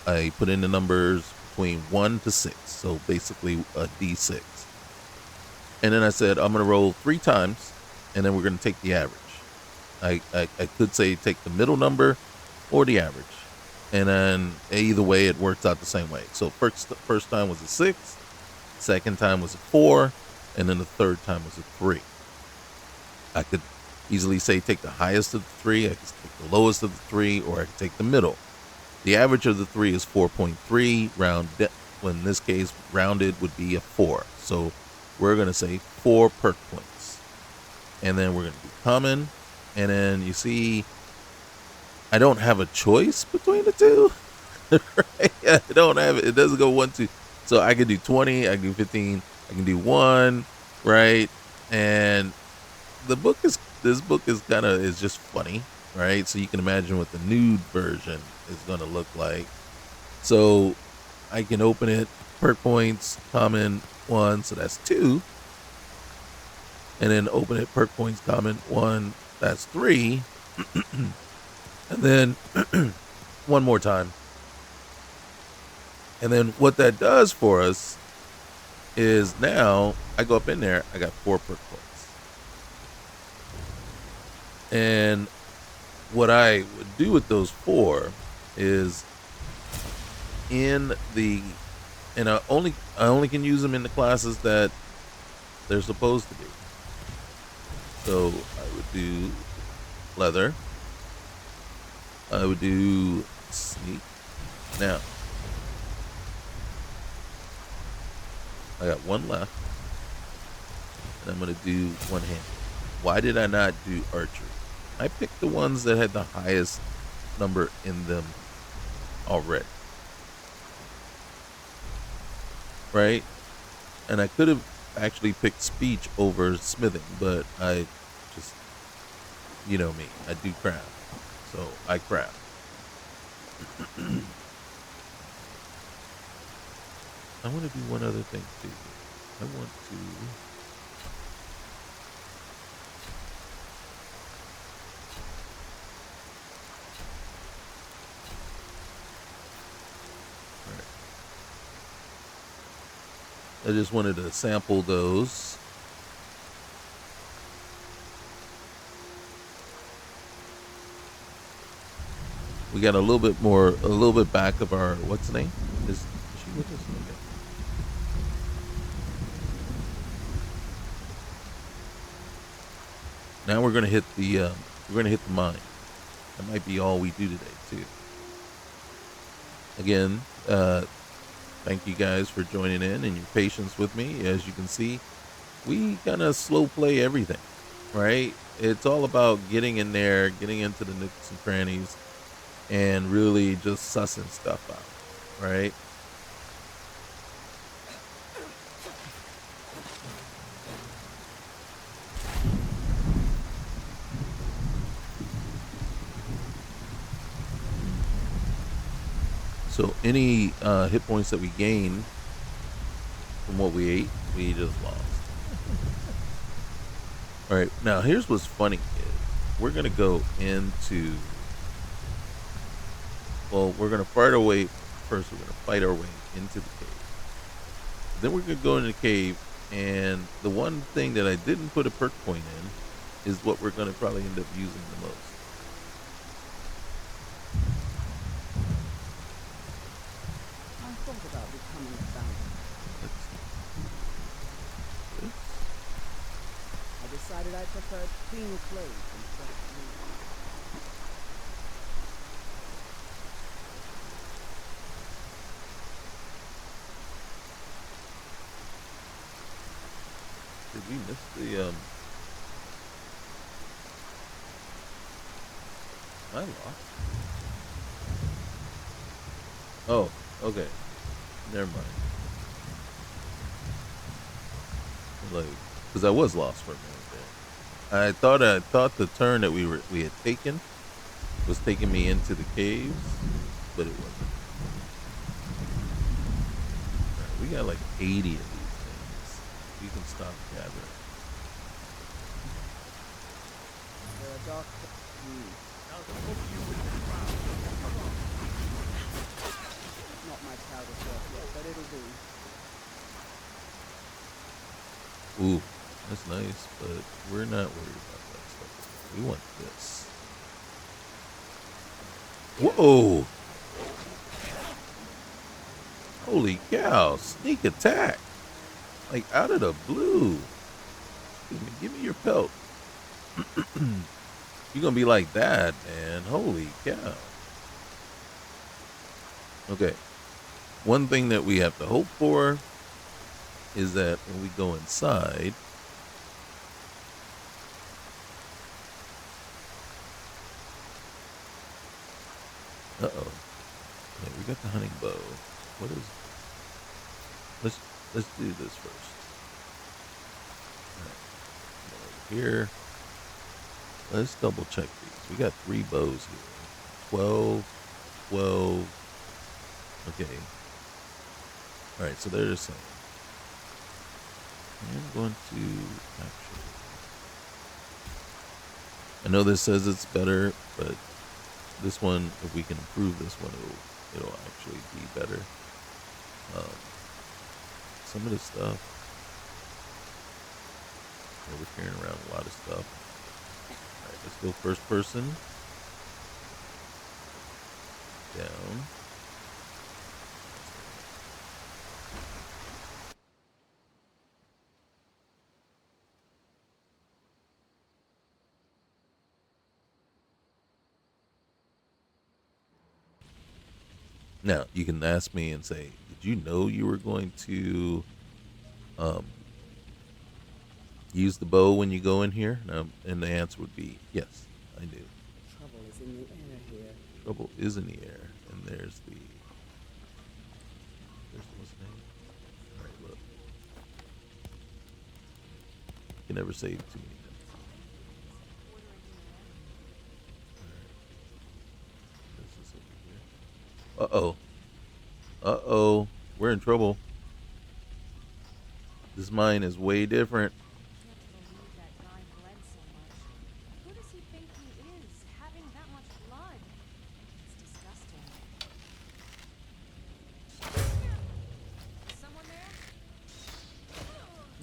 I put in the numbers between 1 to 6, so basically a d6. And then I said I'm going to roll 3 times, and then we're going to take the average. I could say take the middle number or the average, and then either way it works out the same way. So first time was a 6, second time was a 4, and then the third time was a 3. I could easily say take the highest of the 3, I could take the lowest of the 3, or I could take the middle. The average of the 3 is 4.3. Well, in this case, rounded would be a 4. So we're going to say 4 perk points. And then we're going to do common. And then you see, I don't have a choice between the two. Right? I don't have it. It doesn't go 1, 2. So I can do 20, I can do 15, I can do 1, right? And this book is just funny, right? So you can imagine what the nude version is going to look like. So I can open it, perk points, common 1, so that's 2. And then open it, perk points, common 1, that's 3. And then one more time. And then what that does for us is now I go up in there, I got 4 perk points. And what I would do with those 4 is and I only can use them in the classes that they're supposed to be. So I would do leather. I would do sneak. Now I got 1 left, and I'm gonna do 1 hand. Why did I not do archery? I picked the ones that had the highest number in them already. Right? And I could have actually picked speech over smithing, but I just, you know me, I do craft. So I craft. I want to do one other thing too. I want to. I just wanted to sample those. We got a little bit back of our, what's the name? Is she with us? Okay. Now we're gonna hit the mine. That might be all we do today too. Again, thank you guys for joining in and your patience with me. As you can see, we kind of slow play everything, right? It's all about getting in there, getting into the nooks and crannies, and really just sussing stuff out, right? So any hit points that we gain from what we ate, we just lost. All right, now here's what's funny is we're gonna go into. Well, we're gonna fight our way. First, we're gonna fight our way into the cave. Then we're gonna go into the cave, and the one thing that I didn't put a perk point in is what we're gonna probably end up using the most. I thought about becoming a bounty. Let's see. This. I decided I preferred clean clothes and fresh food. Did we miss the Am I lost? Oh, okay. Never mind. Like, because I was lost for a minute there. I thought the turn that we had taken was taking me into the caves, but it wasn't. Alright, we got like 80 of these things. We can stop gathering. There are dark. Not my proudest work yet, but it'll do. Ooh, that's nice, but we're not worried about that stuff. We want this. Whoa! Holy cow! Sneak attack! Like out of the blue. Give me your pelt. You're gonna be like that, man. Holy cow. Okay. One thing that we have to hope for is that when we go inside, okay, we got the hunting bow. What is? Let's do this first. All right. Here. Let's double check these. We got 3 bows here. 12, 12. Okay. All right, so they're the same. I'm going to actually. I know this says it's better, but this one, if we can improve this one, it'll actually be better. Some of the stuff, yeah, we're carrying around a lot of stuff. All right, let's go first person. Down. Now, you can ask me and say, did you know you were going to use the bow when you go in here? And the answer would be, yes, I do. Trouble is in the air here. Trouble is in the air. And there's what's the name? All right, look. You can never save too many things. This is over here. Uh-oh. Uh-oh. We're in trouble. This mine is way different. Can't believe that guy bled so much. Who does he think he is, having that much blood? It's disgusting. Is someone there?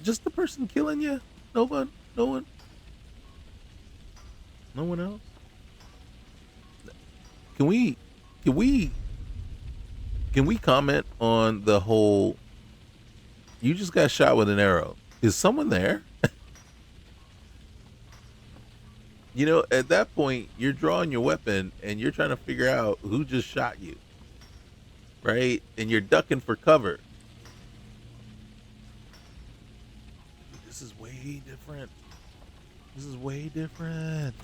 Just the person killing you? No one? No one? No one else? Can we comment on the whole, you just got shot with an arrow. Is someone there? You know, at that point, you're drawing your weapon and you're trying to figure out who just shot you. Right? And you're ducking for cover. This is way different. This is way different.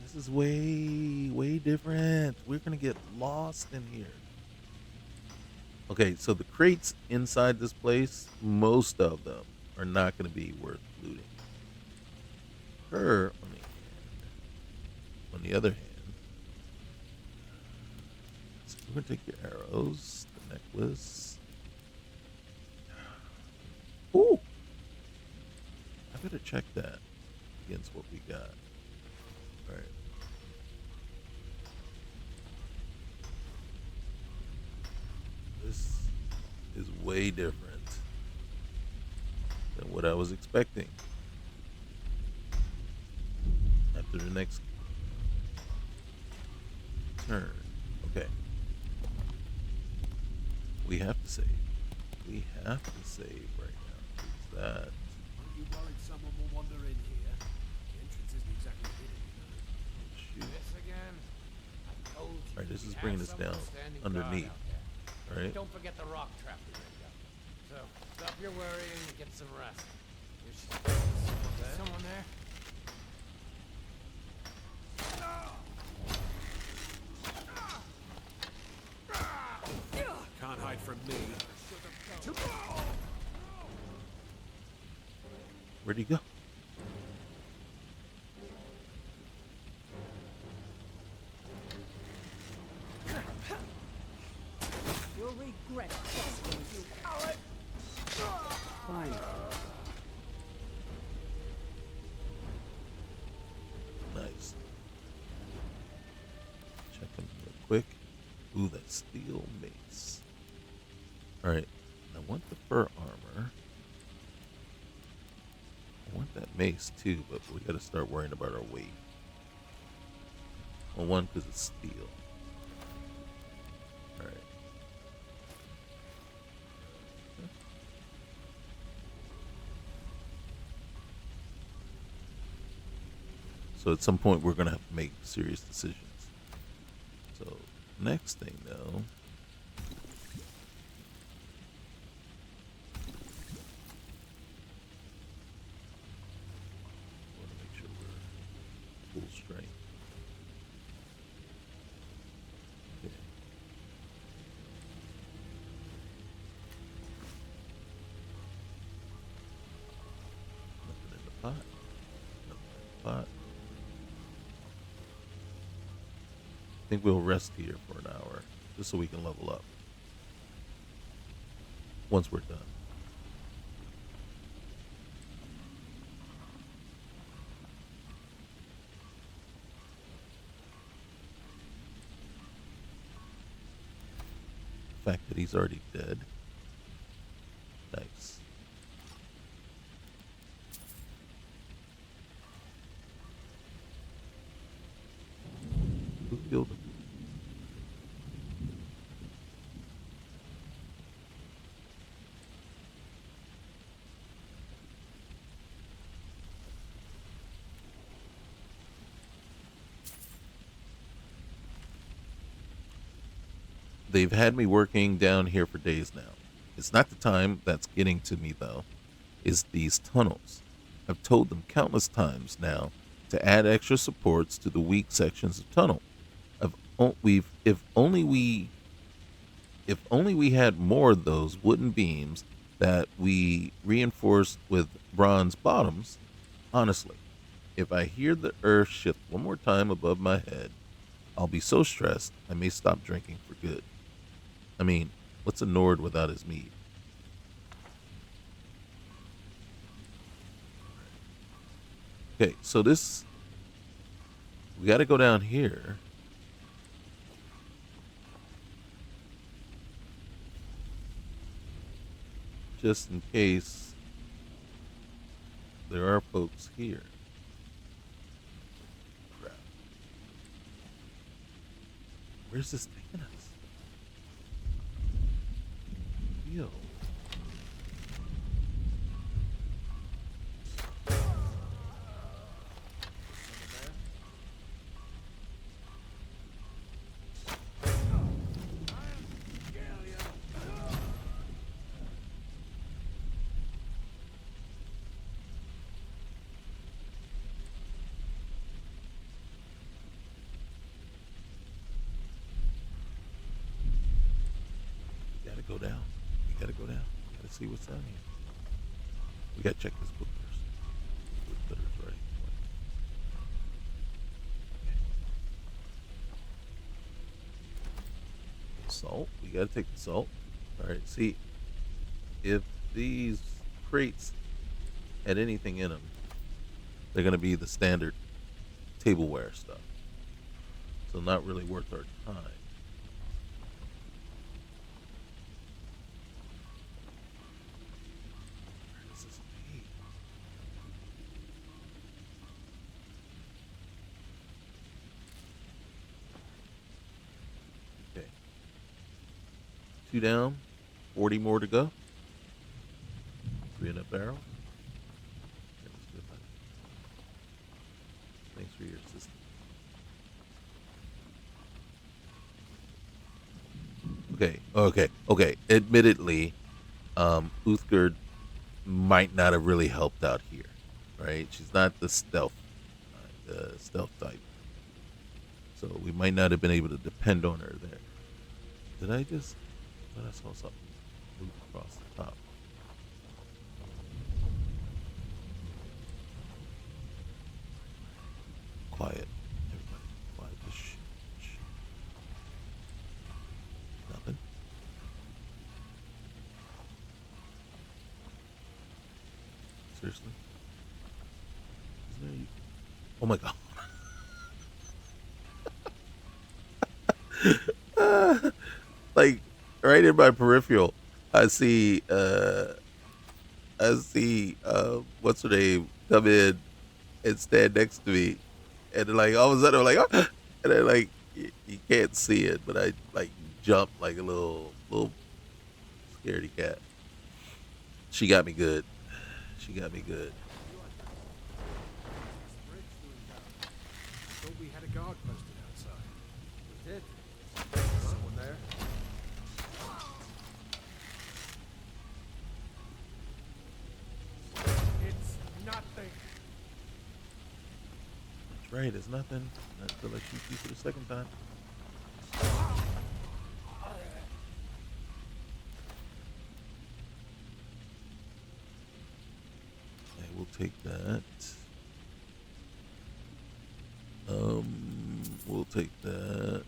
This is way different. We're going to get lost in here. Okay, so the crates inside this place, most of them are not going to be worth looting. Her, on the other hand, so we're going to take your arrows, the necklace. Ooh! I better check that against what we got. All right. This is way different than what I was expecting. After the next turn. Okay. We have to save. We have to save right now. Who's that? Aren't you worried someone will wander in here? The entrance isn't exactly hidden, you know. Oh, shoot. This again? I told you. Alright, this we is have bringing us someone down standing underneath. guard out there. Alright. Don't forget the rock trap we rigged up. So, stop your worrying and get some rest. Someone there? Can't hide from me. Where'd he go? You'll regret this, you coward! Fine. Nice. Check him real quick. Ooh, that steel mace. Alright. I want the fur armor. I want that mace too, but we gotta start worrying about our weight. Well, one, because it's steel. Alright. So at some point we're gonna have to make serious decisions. So next thing though, want to make sure we're full strength. Okay. Nothing in the pot. Nothing in the pot. I think we'll rest here for an hour, just so we can level up. Once we're done. The fact that he's already dead. Nice. Who killed him? They've had me working down here for days now. It's not the time that's getting to me though. It's these tunnels. I've told them countless times now to add extra supports to the weak sections of tunnel. If only we had more of those wooden beams that we reinforced with bronze bottoms. Honestly, if I hear the earth shift one more time above my head, I'll be so stressed I may stop drinking for good. I mean, what's a Nord without his mead? Okay, so we got to go down here. Just in case there are folks here. Crap. Where's this taking us? Yo. We gotta go down. We gotta go down. We gotta see what's down here. We gotta check this book first. Book cutter's right. Salt. We gotta take the salt. Alright, see, if these crates had anything in them, they're gonna be the standard tableware stuff. So not really worth our time. Where does this lead? Okay. Two down. 40 more to go. 3 in a barrel. That was good, man. Thanks for your assistance. Okay. Admittedly, Uthgerd might not have really helped out here, right? She's not the stealth type, so we might not have been able to depend on her there. Did I just? I thought I saw something move across the top. Quiet, everybody. Quiet. Shh. Nothing. Seriously? Isn't there? Oh my god. Like right in my peripheral, I see what's her name come in and stand next to me, and then, like all of a sudden I'm like, "Ah!" And then like you can't see it, but I like jump like a little scaredy cat. She got me good. She got me good. Thought we had a guard posted outside. We did. Someone there? It's nothing. That's right. It's nothing. Not until I shoot you for the second time. Okay, we'll take that. We'll take that.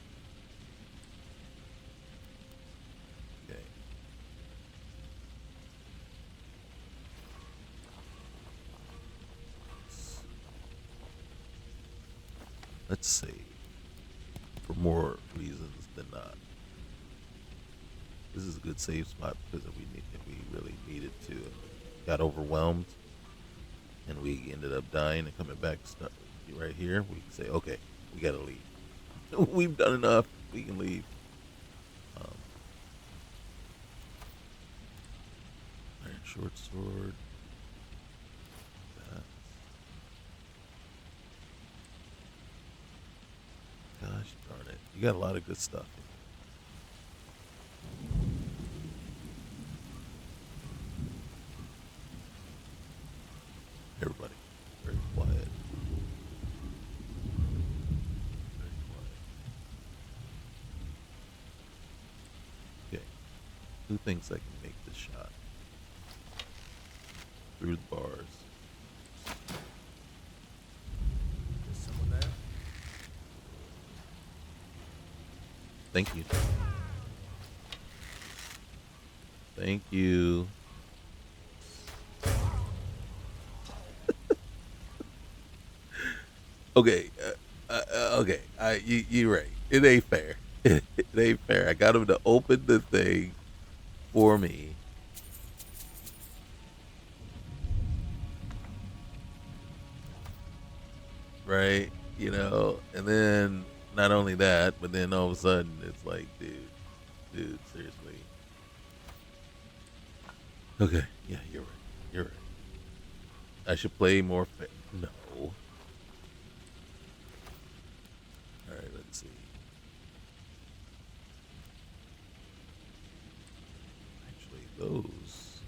Okay. Let's save for more reasons than not. This is a good save spot because if we really needed to, got overwhelmed, and we ended up dying and coming back right here. We can say, okay, we gotta leave. We've done enough. We can leave. Iron short sword. That. Gosh darn it! You got a lot of good stuff. Everybody, very quiet. Very quiet. Okay. Who thinks I can make this shot? Through the bars. Is someone there? Thank you. Thank you. Okay. Okay. You're right. It ain't fair. It ain't fair. I got him to open the thing for me. Right? You know, and then not only that, but then all of a sudden it's like, dude, seriously. Okay. Yeah, you're right. You're right. I should play more fair. No. Alright, let's see. Actually, those.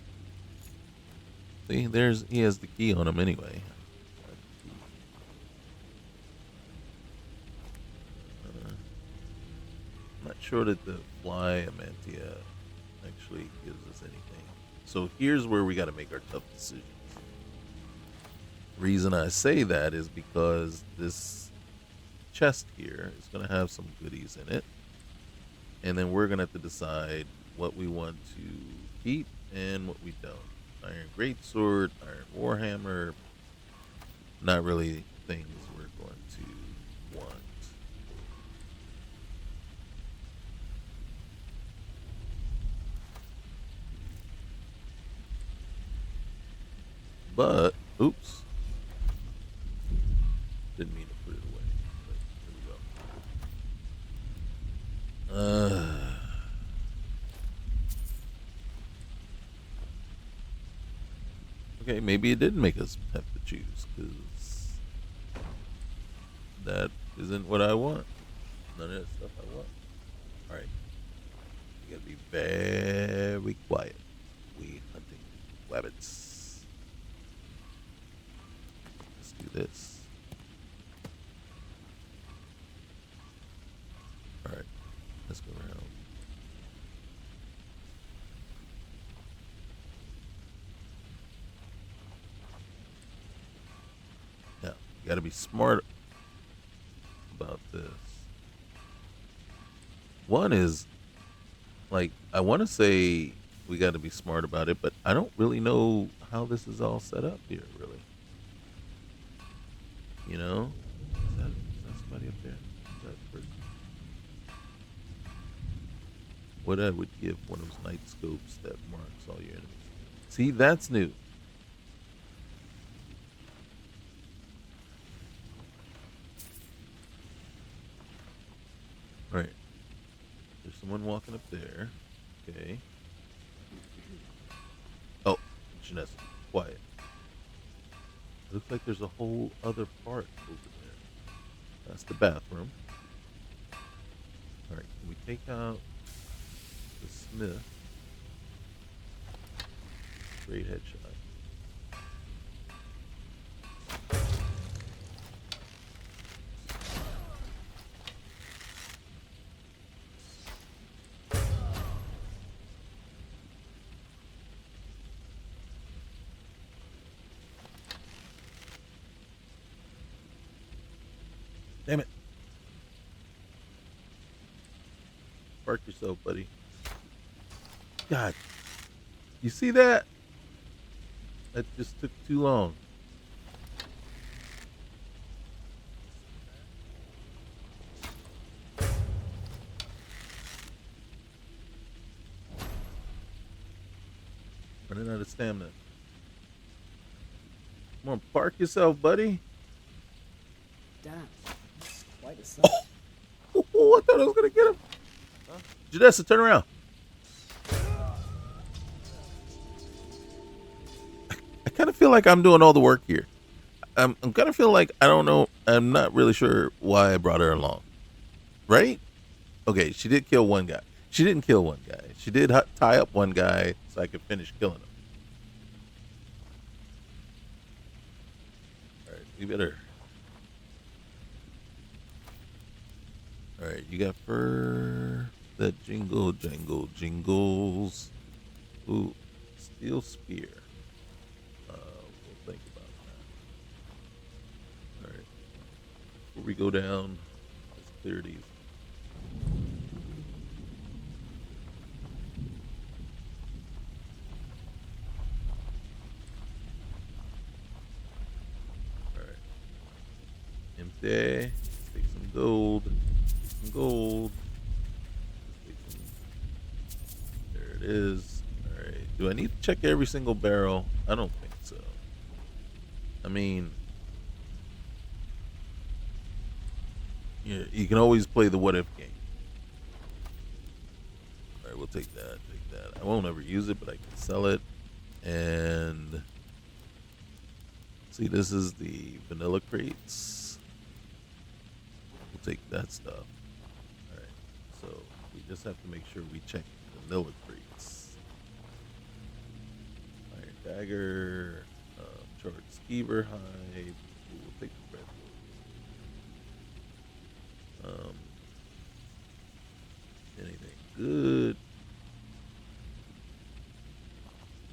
See, he has the key on him anyway. I'm not sure that the fly Amantia actually gives us anything. So here's where we got to make our tough decisions. Reason I say that is because this chest here is going to have some goodies in it, and then we're going to have to decide what we want to keep and what we don't. Iron greatsword, iron warhammer, not really things we're going to want. But oops, didn't mean to put it away. But here we go. Okay, maybe it didn't make us have to choose because that isn't what I want. None of that stuff I want. All right, you gotta be very quiet. We hunting rabbits. Let's do this. All right, let's go around. Now, you gotta be smart about this. One is like I want to say we got to be smart about it, but I don't really know how this is all set up here. Really, you know, is that somebody up there? Is that person? What I would give one of those night scopes that marks all your enemies. See, that's new. All right, there's someone walking up there. Okay. Oh, Janessa, quiet. It looks like there's a whole other part over there. That's the bathroom. All right, can we take out the Smith? Great headshot. Damn it. Park yourself, buddy. God. You see that? That just took too long. Running out of stamina. Come on, park yourself, buddy. Damn, that's quite a sight. Oh, I thought I was gonna get him. Janessa, turn around. I kind of feel like I'm doing all the work here. I'm kind of feel like I don't know. I'm not really sure why I brought her along. Right? Okay, she did kill one guy. She didn't kill one guy. She did tie up one guy so I could finish killing him. All right, we better. All right, you got fur that jingle, jangle, jingles. Ooh, steel spear. We'll think about that. All right, before we go down, let's clear these. All right, empty. Let's take some gold. Some gold. There it is. All right. Do I need to check every single barrel? I don't think so. I mean, you can always play the what if game. All right, we'll take that. Take that. I won't ever use it, but I can sell it. And see, this is the vanilla crates. We'll take that stuff. All right. So we just have to make sure we check the vanilla crates. Iron dagger, charred skeever hide. Ooh, we'll take the red one. Anything good?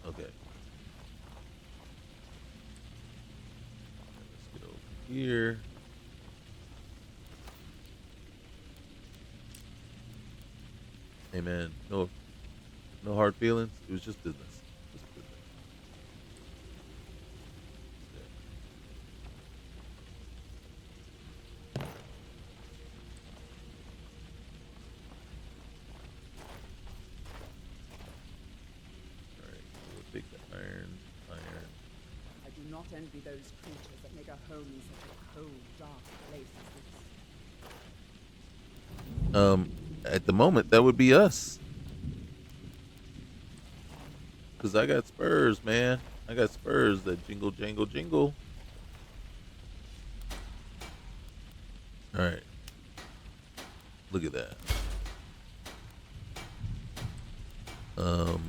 Okay. Let's get over here. Hey man, no hard feelings. It was just business. Just business. All right, so we'll take the iron. I do not envy those creatures that make a home in such a cold, dark place as this. At the moment, that would be us. Cause I got spurs, man. I got spurs that jingle, jangle, jingle. All right. Look at that. Um,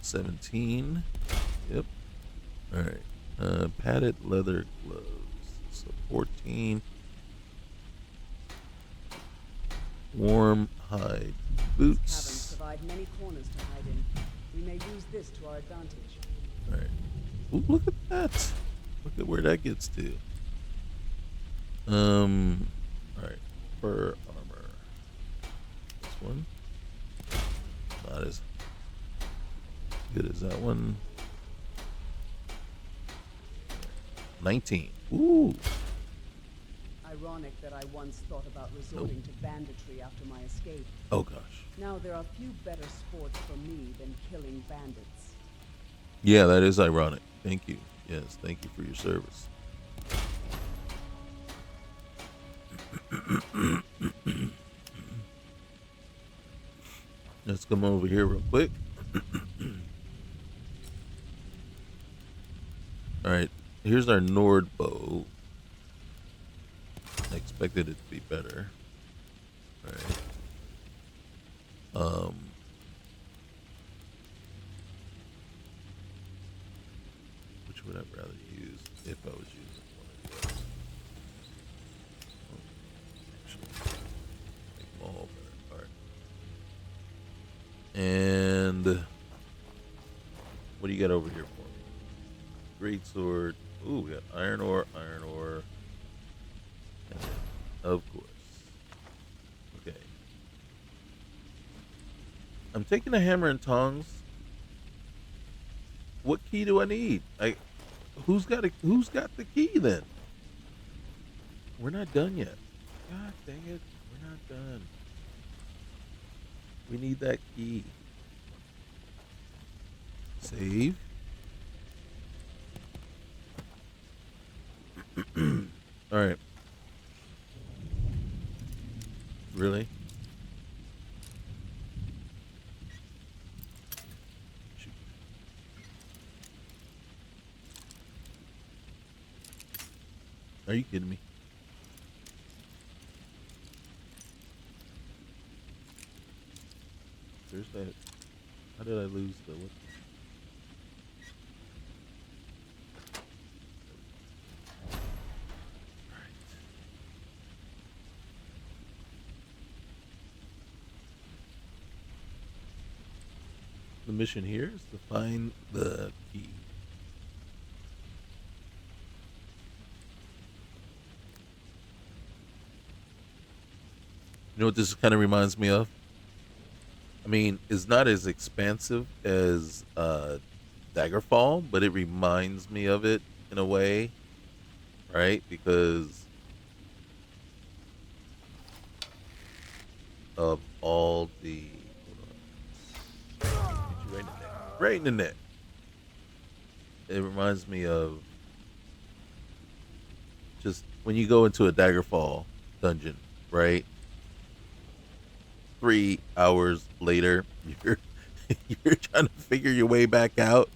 17. Yep. All right. Padded leather gloves. So 14. Warm hide These caverns boots. provide many corners to hide in. We may use this to our advantage. All right. Ooh, look at that. Look at where that gets to. All right. Fur armor. This one. Not as good as that one. 19. Ooh. Ironic that I once thought about resorting to banditry after my escape. Oh gosh. Now there are few better sports for me than killing bandits. Yeah, that is ironic. Thank you. Yes, thank you for your service. Let's come over here real quick. All right, here's our Nord bow. I expected it to be better. All right. Which would I rather use if I was using one of those? Actually, make them all better. All right. And what do you got over here for me? Great sword. Ooh, we got iron ore, and then, of course. Okay. I'm taking a hammer and tongs. What key do I need? Who's got the key then? We're not done yet. God dang it. We're not done. We need that key. Save. All right. Really? Shoot. Are you kidding me? There's that. How did I lose the what? The mission here is to find the key. You know what this kind of reminds me of? I mean, it's not as expansive as Daggerfall, but it reminds me of it in a way, right? Because of all the. Hold on. Get you right in the neck. Right in the neck. It reminds me of just when you go into a Daggerfall dungeon, right? 3 hours later, you're you're trying to figure your way back out,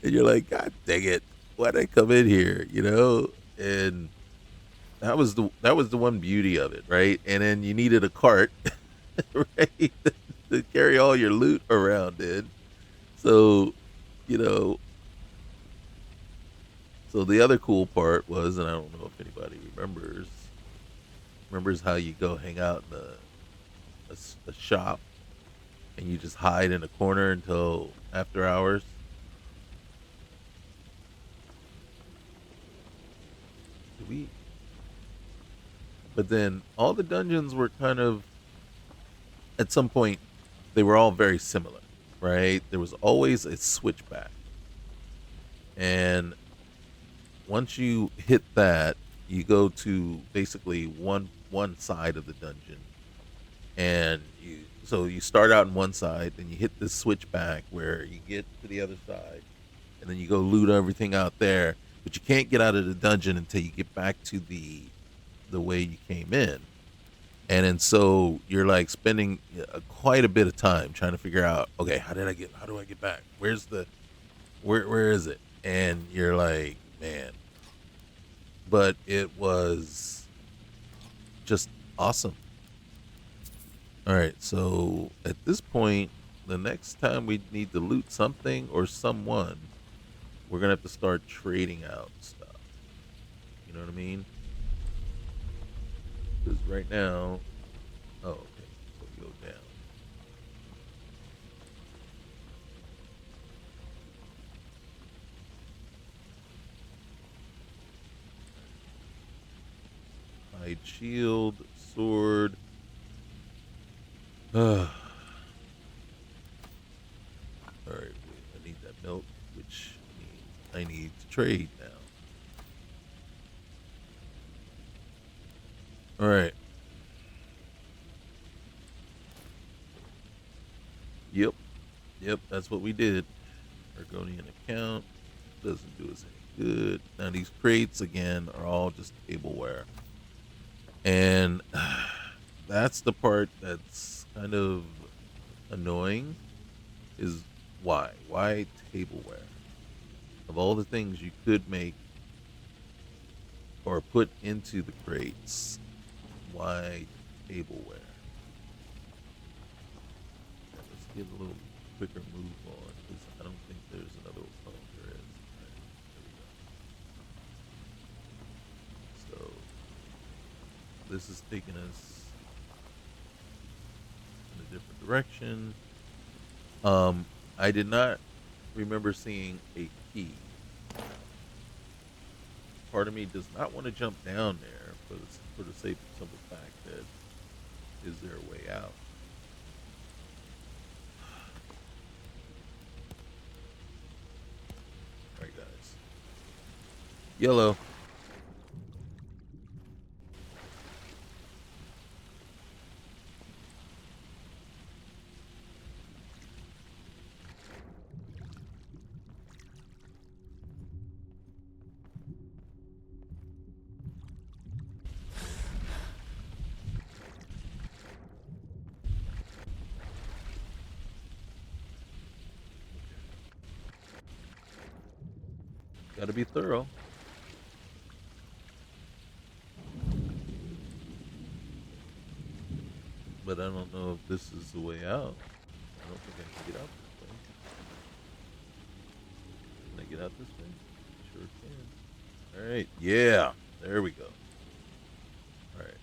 and you're like, God dang it, why'd I come in here? You know, and that was the one beauty of it, right? And then you needed a cart, right, to carry all your loot around in. So, you know, so the other cool part was, and I don't know if anybody remembers how you go hang out in a shop and you just hide in a corner until after hours. Do we? But then all the dungeons were kind of, at some point, they were all very similar, right? There was always a switchback, and once you hit that, you go to basically one side of the dungeon, and you start out on one side, then you hit this switchback where you get to the other side, and then you go loot everything out there, but you can't get out of the dungeon until you get back to the way you came in. And then so you're like spending quite a bit of time trying to figure out, okay, how do I get back? Where is it? And you're like, man, but it was just awesome. All right, so at this point, the next time we need to loot something or someone, we're gonna have to start trading out stuff. You know what I mean? Because right now, oh, okay, so we go down. Hide shield, sword. All right, wait, I need that milk, which means I need to trade now. All right. Yep. Yep. That's what we did. Argonian account doesn't do us any good. Now these crates again are all just tableware, and that's the part that's kind of annoying. Is why tableware? Of all the things you could make or put into the crates, why tableware? Let's get a little quicker move on because I don't think there's another. Oh, there is. All right, there we go. So this is taking us in a different direction. I did not remember seeing a key. Part of me does not want to jump down there for the simple fact that is there a way out? All right, guys. Yellow. Got to be thorough. But I don't know if this is the way out. I don't think I can get out this way. Can I get out this way? Sure can. All right. Yeah. There we go. All right.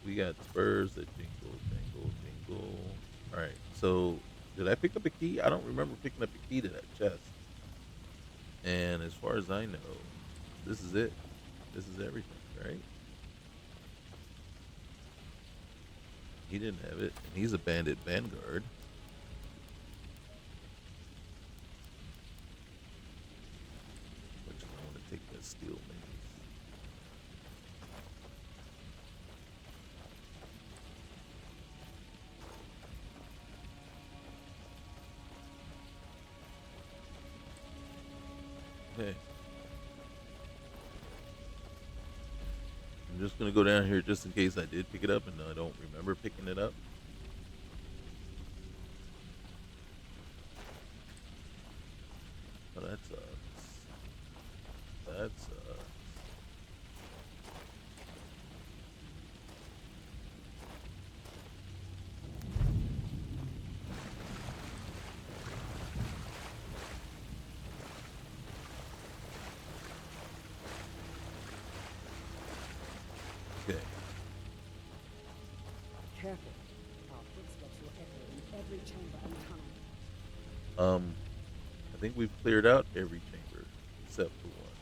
We got spurs that jingle, jingle, jingle. All right. So did I pick up a key? I don't remember picking up a key to that chest. And as far as I know, this is it. This is everything, right? He didn't have it, and he's a bandit vanguard. Which I want to take that steel mace. Okay. I'm just gonna go down here just in case I did pick it up and I don't remember picking it up. Oh, that sucks. That sucks. Okay. Careful. Our footsteps will echo in every chamber and tunnel. I think we've cleared out every chamber except for one.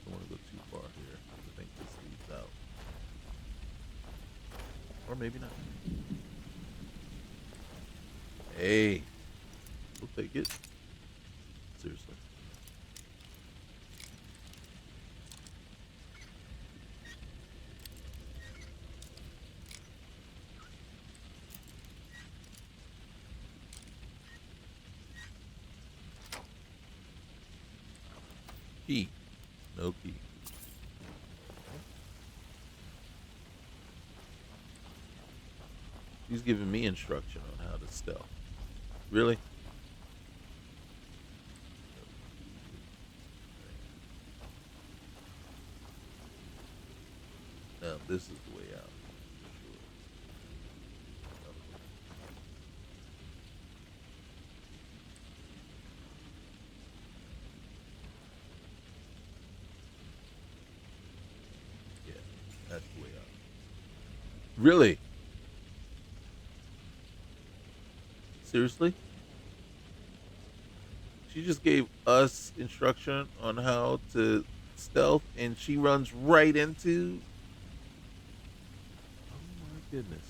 Don't want to go too far here. I think this leads out. Or maybe not. Hey, we'll take it. Seriously. key. No key. He's giving me instruction on how to stealth. Really? Now this is the way out. For sure. Yeah, that's the way out. Really? Seriously? She just gave us instruction on how to stealth, and she runs right into. Oh my goodness!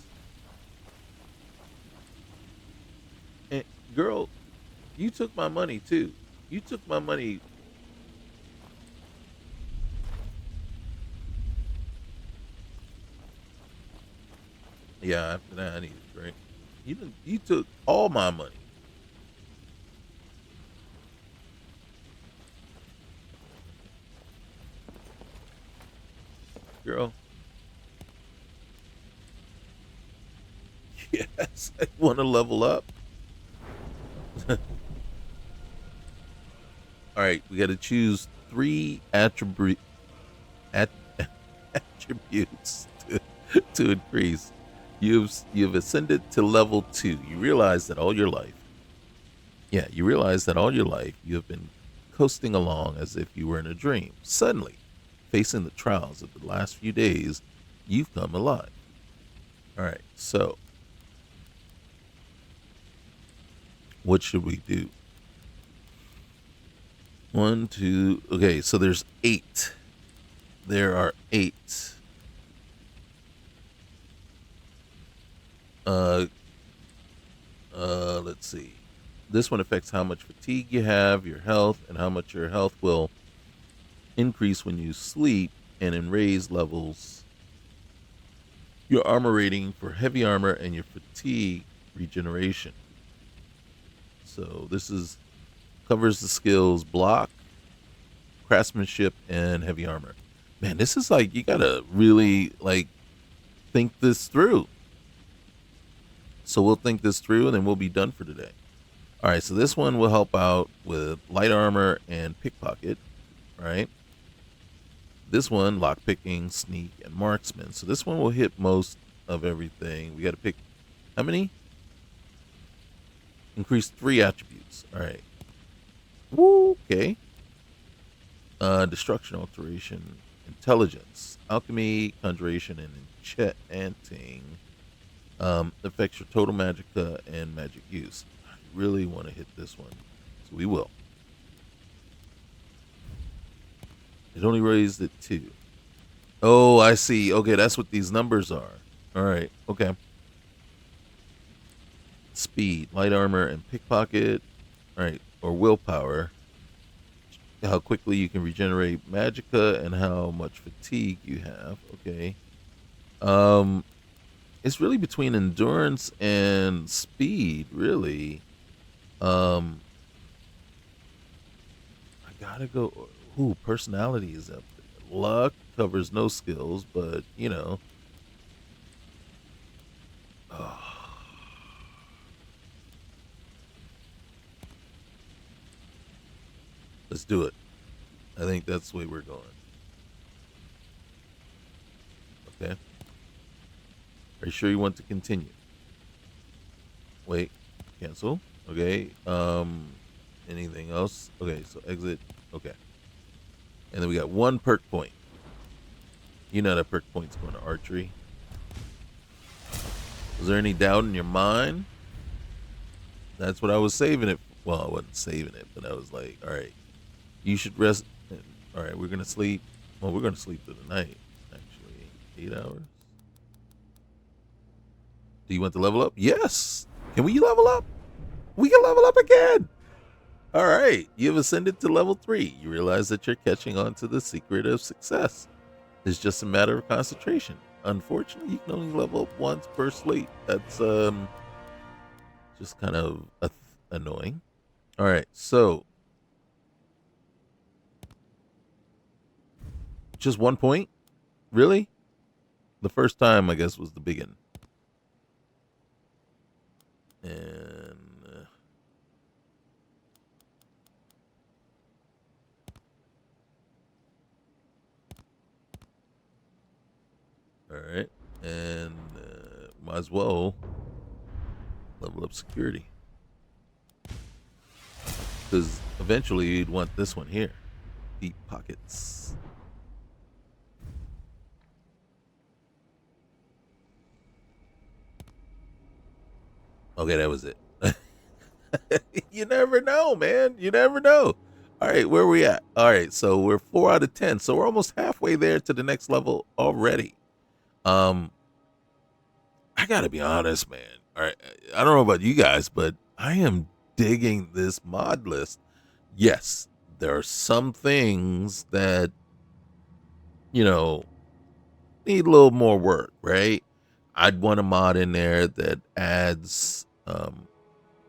And girl, you took my money too. You took my money. Yeah, after that I need a drink. You took all my money, girl. Yes, I want to level up. All right, we got to choose three at, attributes to increase. You've ascended to level 2. You realize that all your life, yeah, you realize that all your life you have been coasting along as if you were in a dream. Suddenly, facing the trials of the last few days, you've come alive. All right, so what should we do? One, two. Okay, so there's 8. There are 8. Uh, let's see. This one affects how much fatigue you have, your health, and how much your health will increase when you sleep, and in raised levels, your armor rating for heavy armor and your fatigue regeneration. So this is covers the skills block, craftsmanship, and heavy armor. Man, this is like you gotta really like think this through. So we'll think this through and then we'll be done for today. All right, so this one will help out with light armor and pickpocket, right? This one, lockpicking, sneak, and marksman. So this one will hit most of everything. We got to pick how many? Increase 3 attributes. All right. Woo, okay. Destruction, alteration, intelligence, alchemy, conjuration, and enchanting. Affects your total magicka and magic use. I really want to hit this one, so we will. It only raised it 2. Oh, I see. Okay, that's what these numbers are. All right. Okay. Speed, light armor, and pickpocket. All right, or willpower. How quickly you can regenerate magicka and how much fatigue you have. Okay. Um, it's really between endurance and speed. Really. Um, I gotta go. Ooh, personality is up there. Luck covers no skills, but you know. Oh, let's do it. I think that's the way we're going. Okay. Are you sure you want to continue? Wait. Cancel. Okay. Anything else? Okay, so exit. Okay. And then we got 1 perk point. You know that perk point's going to archery. Was there any doubt in your mind? That's what I was saving it. Well, I wasn't saving it, but I was like, all right, you should rest. All right, we're going to sleep. Well, we're going to sleep through the night, actually. 8 hours. Do you want to level up? Yes. Can we level up? We can level up again. All right. You've ascended to level 3. You realize that you're catching on to the secret of success. It's just a matter of concentration. Unfortunately, you can only level up once per sleep. That's just kind of annoying. All right. So Just 1 point? Really? The first time, I guess, was the beginning. And all right, and might as well level up security because eventually you'd want this one here, deep pockets. Okay, that was it. You never know, man. You never know. All right, where we at? All right, so we're 4 out of 10, so we're almost halfway there to the next level already. Um, I gotta be honest, man. All right, I don't know about you guys, but I am digging this mod list. Yes, there are some things that you know need a little more work, right? I'd want a mod in there that adds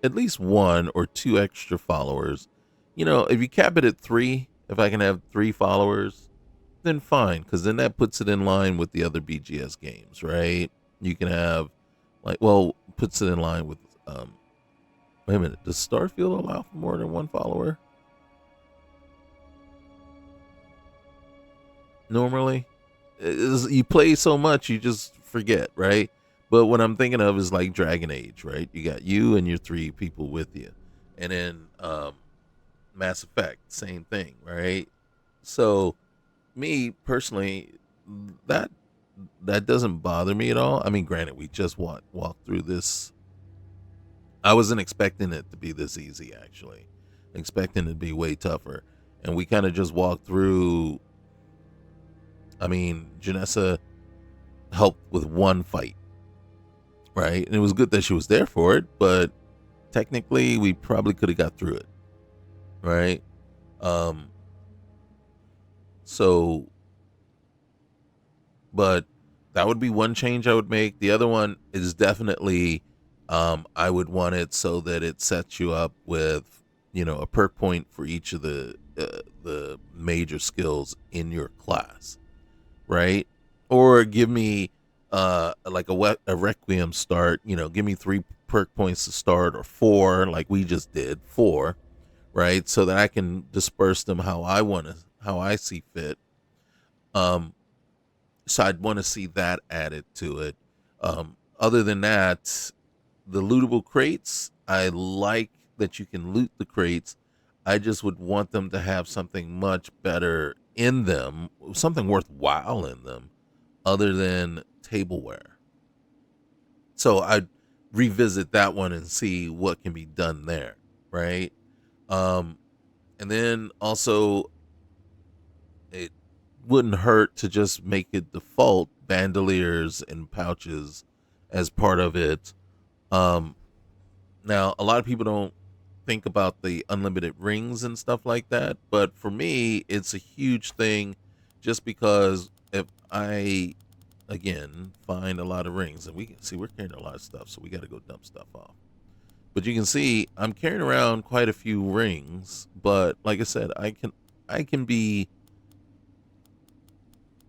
at least 1 or 2 extra followers. If you cap it at 3, if I can have 3 followers, then fine, because then that puts it in line with the other BGS games, right? You can have, puts it in line with, wait a minute, does Starfield allow for more than 1 follower? Normally? You play so much, you just forget, right? But what I'm thinking of is like Dragon Age, right? You got you and your 3 people with you. And then Mass Effect, same thing, right? So me personally, that that doesn't bother me at all. I mean, granted, we just walked through this. I wasn't expecting it to be this easy, actually. Expecting it to be way tougher. And we kind of just walked through. I mean, Janessa helped with 1 fight, right? And it was good that she was there for it, but technically we probably could have got through it, right? Um so but that would be one change I would make. The other one is definitely I would want it so that it sets you up with, a perk point for each of the major skills in your class, right? Or give me like a requiem start, give me 3 perk points to start, or 4 like we just did, 4, right? So that I can disperse them how I see fit. um so I'd want to see that added to it. Other than that, the lootable crates, I like that you can loot the crates. I just would want them to have something much better in them, something worthwhile in them, other than tableware. So I'd revisit that one and see what can be done there, right? Um, and then also, it wouldn't hurt to just make it default bandoliers and pouches as part of it. Um, Now, a lot of people don't think about the unlimited rings and stuff like that, but for me, it's a huge thing just because if I, again, find a lot of rings, and we can see we're carrying a lot of stuff, so we got to go dump stuff off. But you can see I'm carrying around quite a few rings, but like I said, I can be,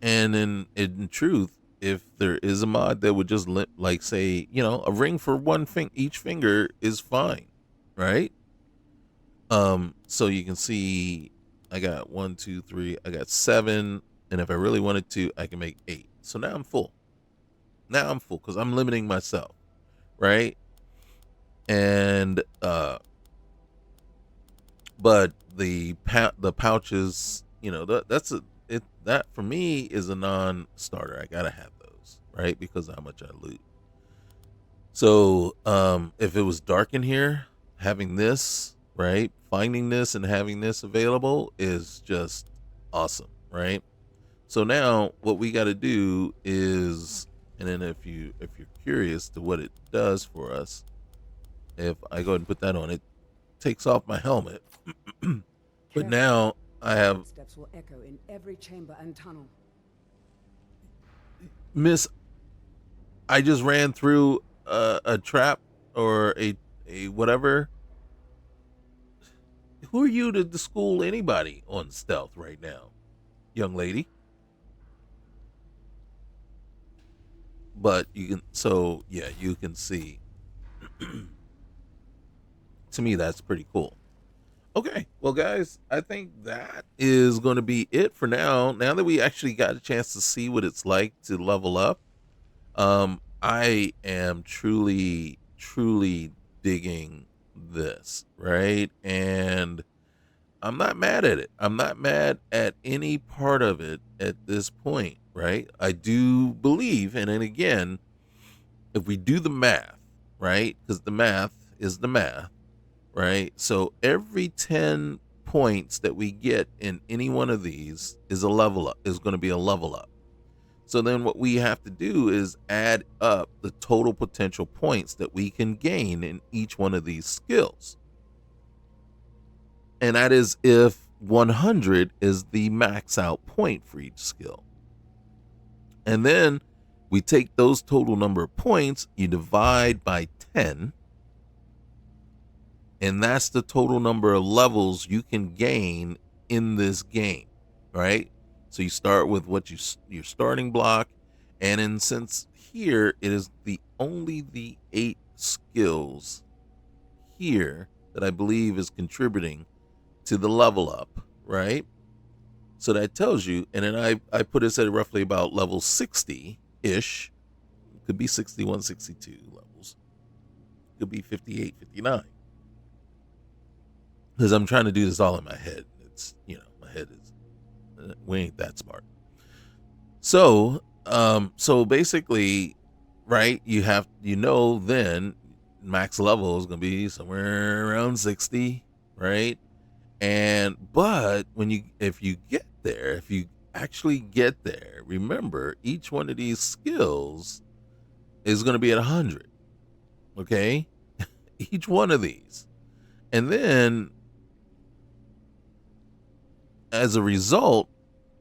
and in truth, if there is a mod that would just like say, a ring for each finger is fine, right? So you can see I got 1, 2, 3, I got 7, and if I really wanted to, I can make 8. So now I'm full. Now I'm full because I'm limiting myself, right? And but the pouches, that for me is a non-starter. I gotta have those, right? Because of how much I loot. So if it was dark in here, having this, right, finding this and having this available is just awesome, right? So now what we got to do is, and then if you're curious to what it does for us, if I go ahead and put that on, it takes off my helmet. But now I have, Steps will echo in every chamber and tunnel. Miss, I just ran through a trap or a whatever. Who are you to school anybody on stealth right now, young lady? but you can, so yeah, you can see. To me, that's pretty cool. Okay, well, guys, I think that is going to be it for now. Now that we actually got a chance to see what it's like to level up, I am truly, truly digging this, right? And I'm not mad at it. I'm not mad at any part of it at this point, right? I do believe, and then again, if we do the math, right? Because the math is the math, right? So every 10 points that we get in any one of these is a level up, is going to be a level up. So then what we have to do is add up the total potential points that we can gain in each one of these skills. And that is if 100 is the max out point for each skill. And then we take those total number of points, you divide by 10, and that's the total number of levels you can gain in this game, right? So you start with what your starting block, and then since here it is only the 8 skills here that I believe is contributing to the level up, right? So that tells you, and then I put this at roughly about level 60-ish. Could be 61, 62 levels. Could be 58, 59. Because I'm trying to do this all in my head. It's, my head is, we ain't that smart. So, so basically, right, then max level is going to be somewhere around 60, right? But if you actually get there, remember each one of these skills is going to be at 100. Okay? Each one of these. And then as a result,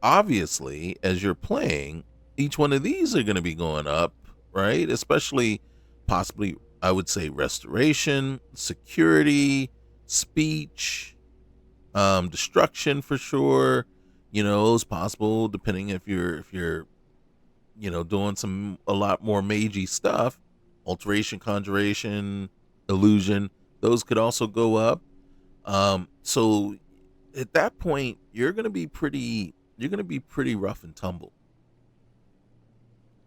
obviously, as you're playing, each one of these are going to be going up, right? Especially possibly, I would say, restoration, security, speech, destruction for sure. It's possible depending if you're doing a lot more magey stuff. Alteration, conjuration, illusion, those could also go up. So at that point, you're gonna be pretty rough and tumble.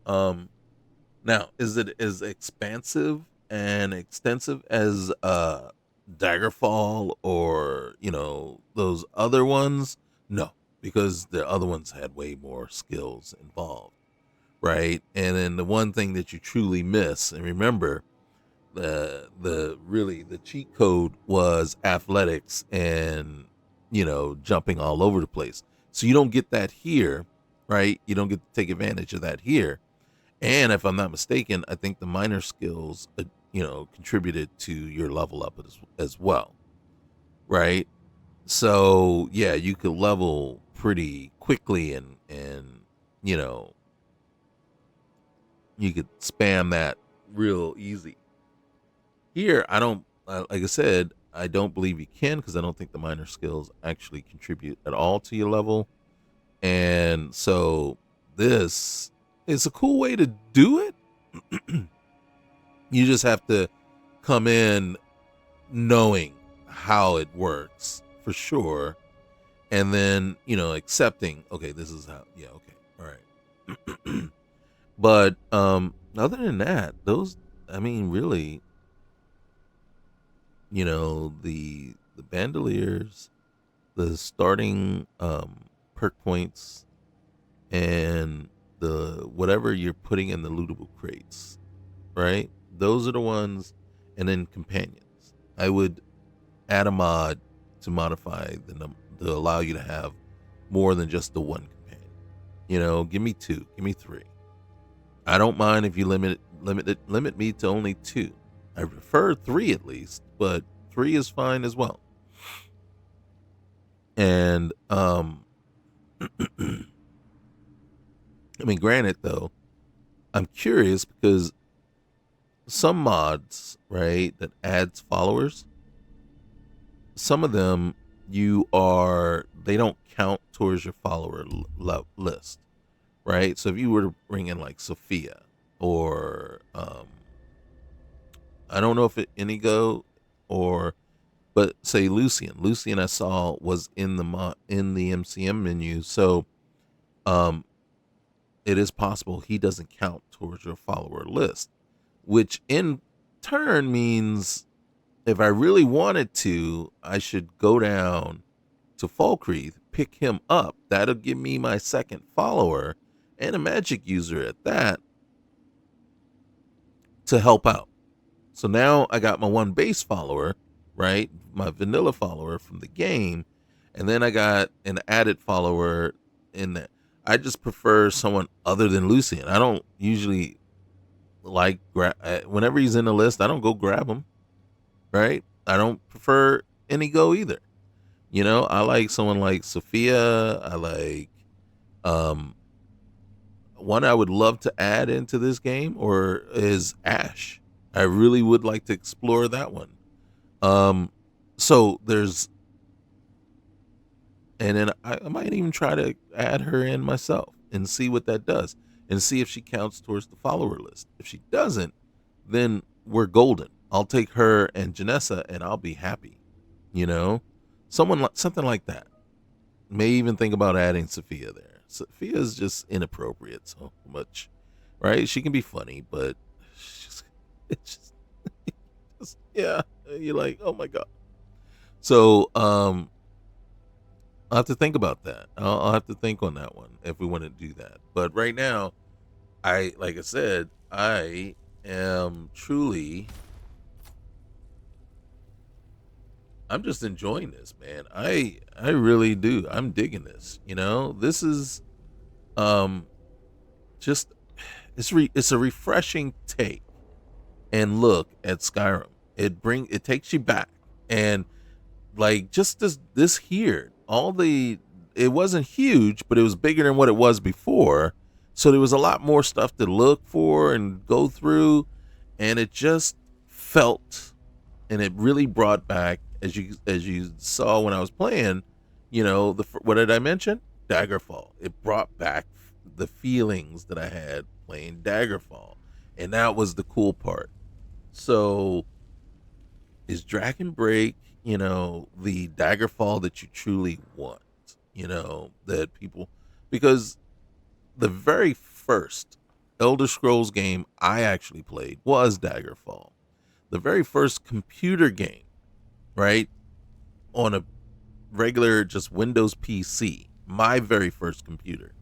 Now, is it as expansive and extensive as Daggerfall or those other ones? No, because the other ones had way more skills involved, right? And then the one thing that you truly miss, and remember, the cheat code was athletics and jumping all over the place. So you don't get that here, right? You don't get to take advantage of that here. And if I'm not mistaken, I think the minor skills, contributed to your level up as well, right? So yeah, you could level pretty quickly, and you could spam that real easy. Here, I don't, like I said, I don't believe you can, because I don't think the minor skills actually contribute at all to your level. And so this is a cool way to do it. You just have to come in knowing how it works for sure. And then, accepting, okay, this is how, yeah, okay, all right. But other than that, really, the bandoliers, the starting perk points, and the whatever you're putting in the lootable crates, right? Those are the ones. And then companions, I would add a mod to modify to allow you to have more than just the one companion. Give me 2, give me 3. I don't mind if you limit me to only 2. I prefer 3 at least, but 3 is fine as well. And granted though, I'm curious because some mods, right, that adds followers, some of them they don't count towards your follower list, right? So if you were to bring in like Sophia, or I don't know if it Inigo or but say Lucian. Lucian I saw was in the in the MCM menu, so um it is possible he doesn't count towards your follower list, which in turn means if I really wanted to, I should go down to Falkreath, pick him up. That'll give me my second follower and a magic user at that to help out. So now I got my one base follower, right? My vanilla follower from the game. And then I got an added follower in that. I just prefer someone other than Lucian. I don't usually like, whenever he's in the list, I don't go grab him, right? I don't prefer Inigo either. You know, I like someone like Sophia. I like um one I would love to add into this game or is Ash. I really would like to explore that one. Um so there's and then I might even try to add her in myself and see what that does and see if she counts towards the follower list. If she doesn't, then we're golden. I'll take her and Janessa and I'll be happy. You know, someone like something like that. May even think about adding Sophia there. Sophia is just inappropriate so much, right? She can be funny, but it's just yeah. You're like, oh my god. So I'll have to think about that. I'll have to think on that one if we want to do that. But right now, like I said, I am truly. I'm just enjoying this, man. I really do. I'm digging this. You know, this is um just it's a refreshing take and look at Skyrim. It takes you back and like just this here. All the it wasn't huge, but it was bigger than what it was before. So there was a lot more stuff to look for and go through, and it just felt and it really brought back as you saw when I was playing, you know, what did I mention? Daggerfall. It brought back the feelings that I had playing Daggerfall, and that was the cool part. So, is Dragonbreak, you know, the Daggerfall that you truly want? You know, that people because the very first Elder Scrolls game I actually played was Daggerfall. The very first computer game, right, on a regular just Windows PC, my very first computer.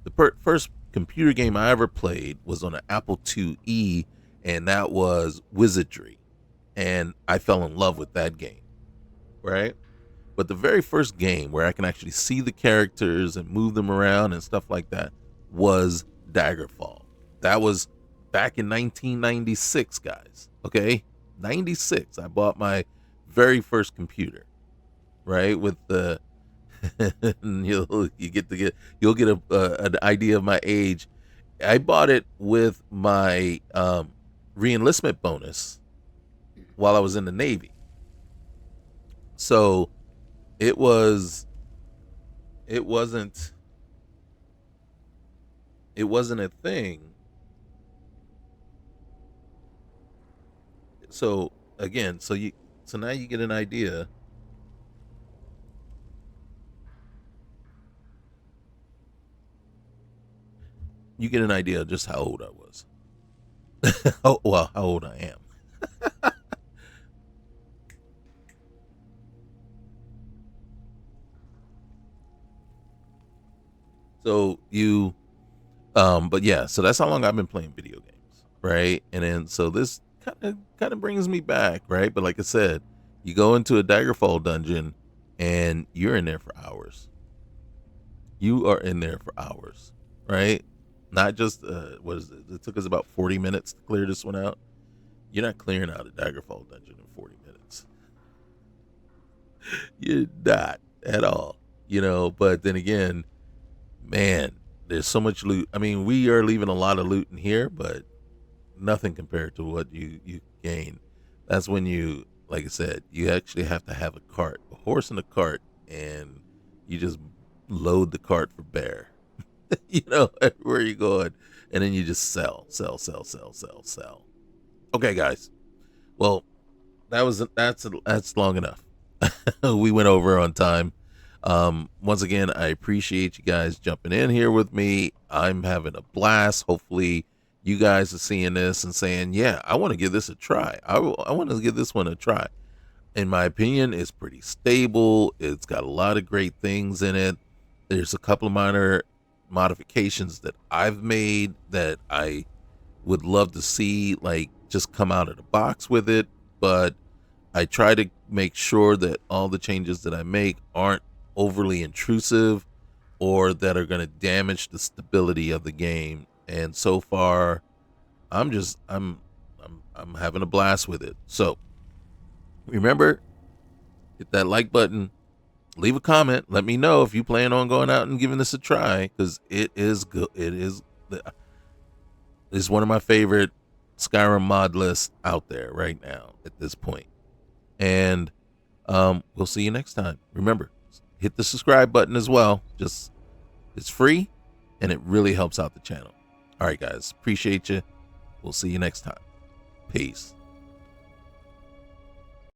The first computer game I ever played was on an Apple IIe, and that was Wizardry. And I fell in love with that game, right? But the very first game where I can actually see the characters and move them around and stuff like that was Daggerfall. That was back in 1996, guys. Okay? 96. I bought my very first computer, right? With the you'll get an idea of my age. I bought it with my re-enlistment bonus while I was in the Navy. So it wasn't a thing. So again, so now you get an idea. You get an idea of just how old I was. Oh well, how old I am. So but yeah, so that's how long I've been playing video games, right? And then so this kind of brings me back, right? But like I said, you go into a Daggerfall dungeon and you're in there for hours. You are in there for hours, right? Not just what is it? It took us about 40 minutes to clear this one out. You're not clearing out a Daggerfall dungeon in 40 minutes. You're not at all, you know. But then again, man, there's so much loot. I mean, we are leaving a lot of loot in here, but nothing compared to what you gain. That's when you, like I said, you actually have to have a cart, a horse and a cart, and you just load the cart for bear. You know, where you going, and then you just sell, sell, sell, sell, sell, sell. Okay, guys. Well, that's long enough. We went over on time. Once again, I appreciate you guys jumping in here with me. I'm having a blast. Hopefully, you guys are seeing this and saying, "Yeah, I want to give this a try. I want to give this one a try." In my opinion, it's pretty stable. It's got a lot of great things in it. There's a couple of minor modifications that I've made that I would love to see, like, just come out of the box with it. But I try to make sure that all the changes that I make aren't overly intrusive or that are going to damage the stability of the game. And so far, I'm having a blast with it. So remember, hit that like button, leave a comment, let me know if you plan on going out and giving this a try, because it is good. It's one of my favorite Skyrim mod lists out there right now at this point. And we'll see you next time. Remember, hit the subscribe button as well. It's free and it really helps out the channel. All right, guys, appreciate you. We'll see you next time. Peace.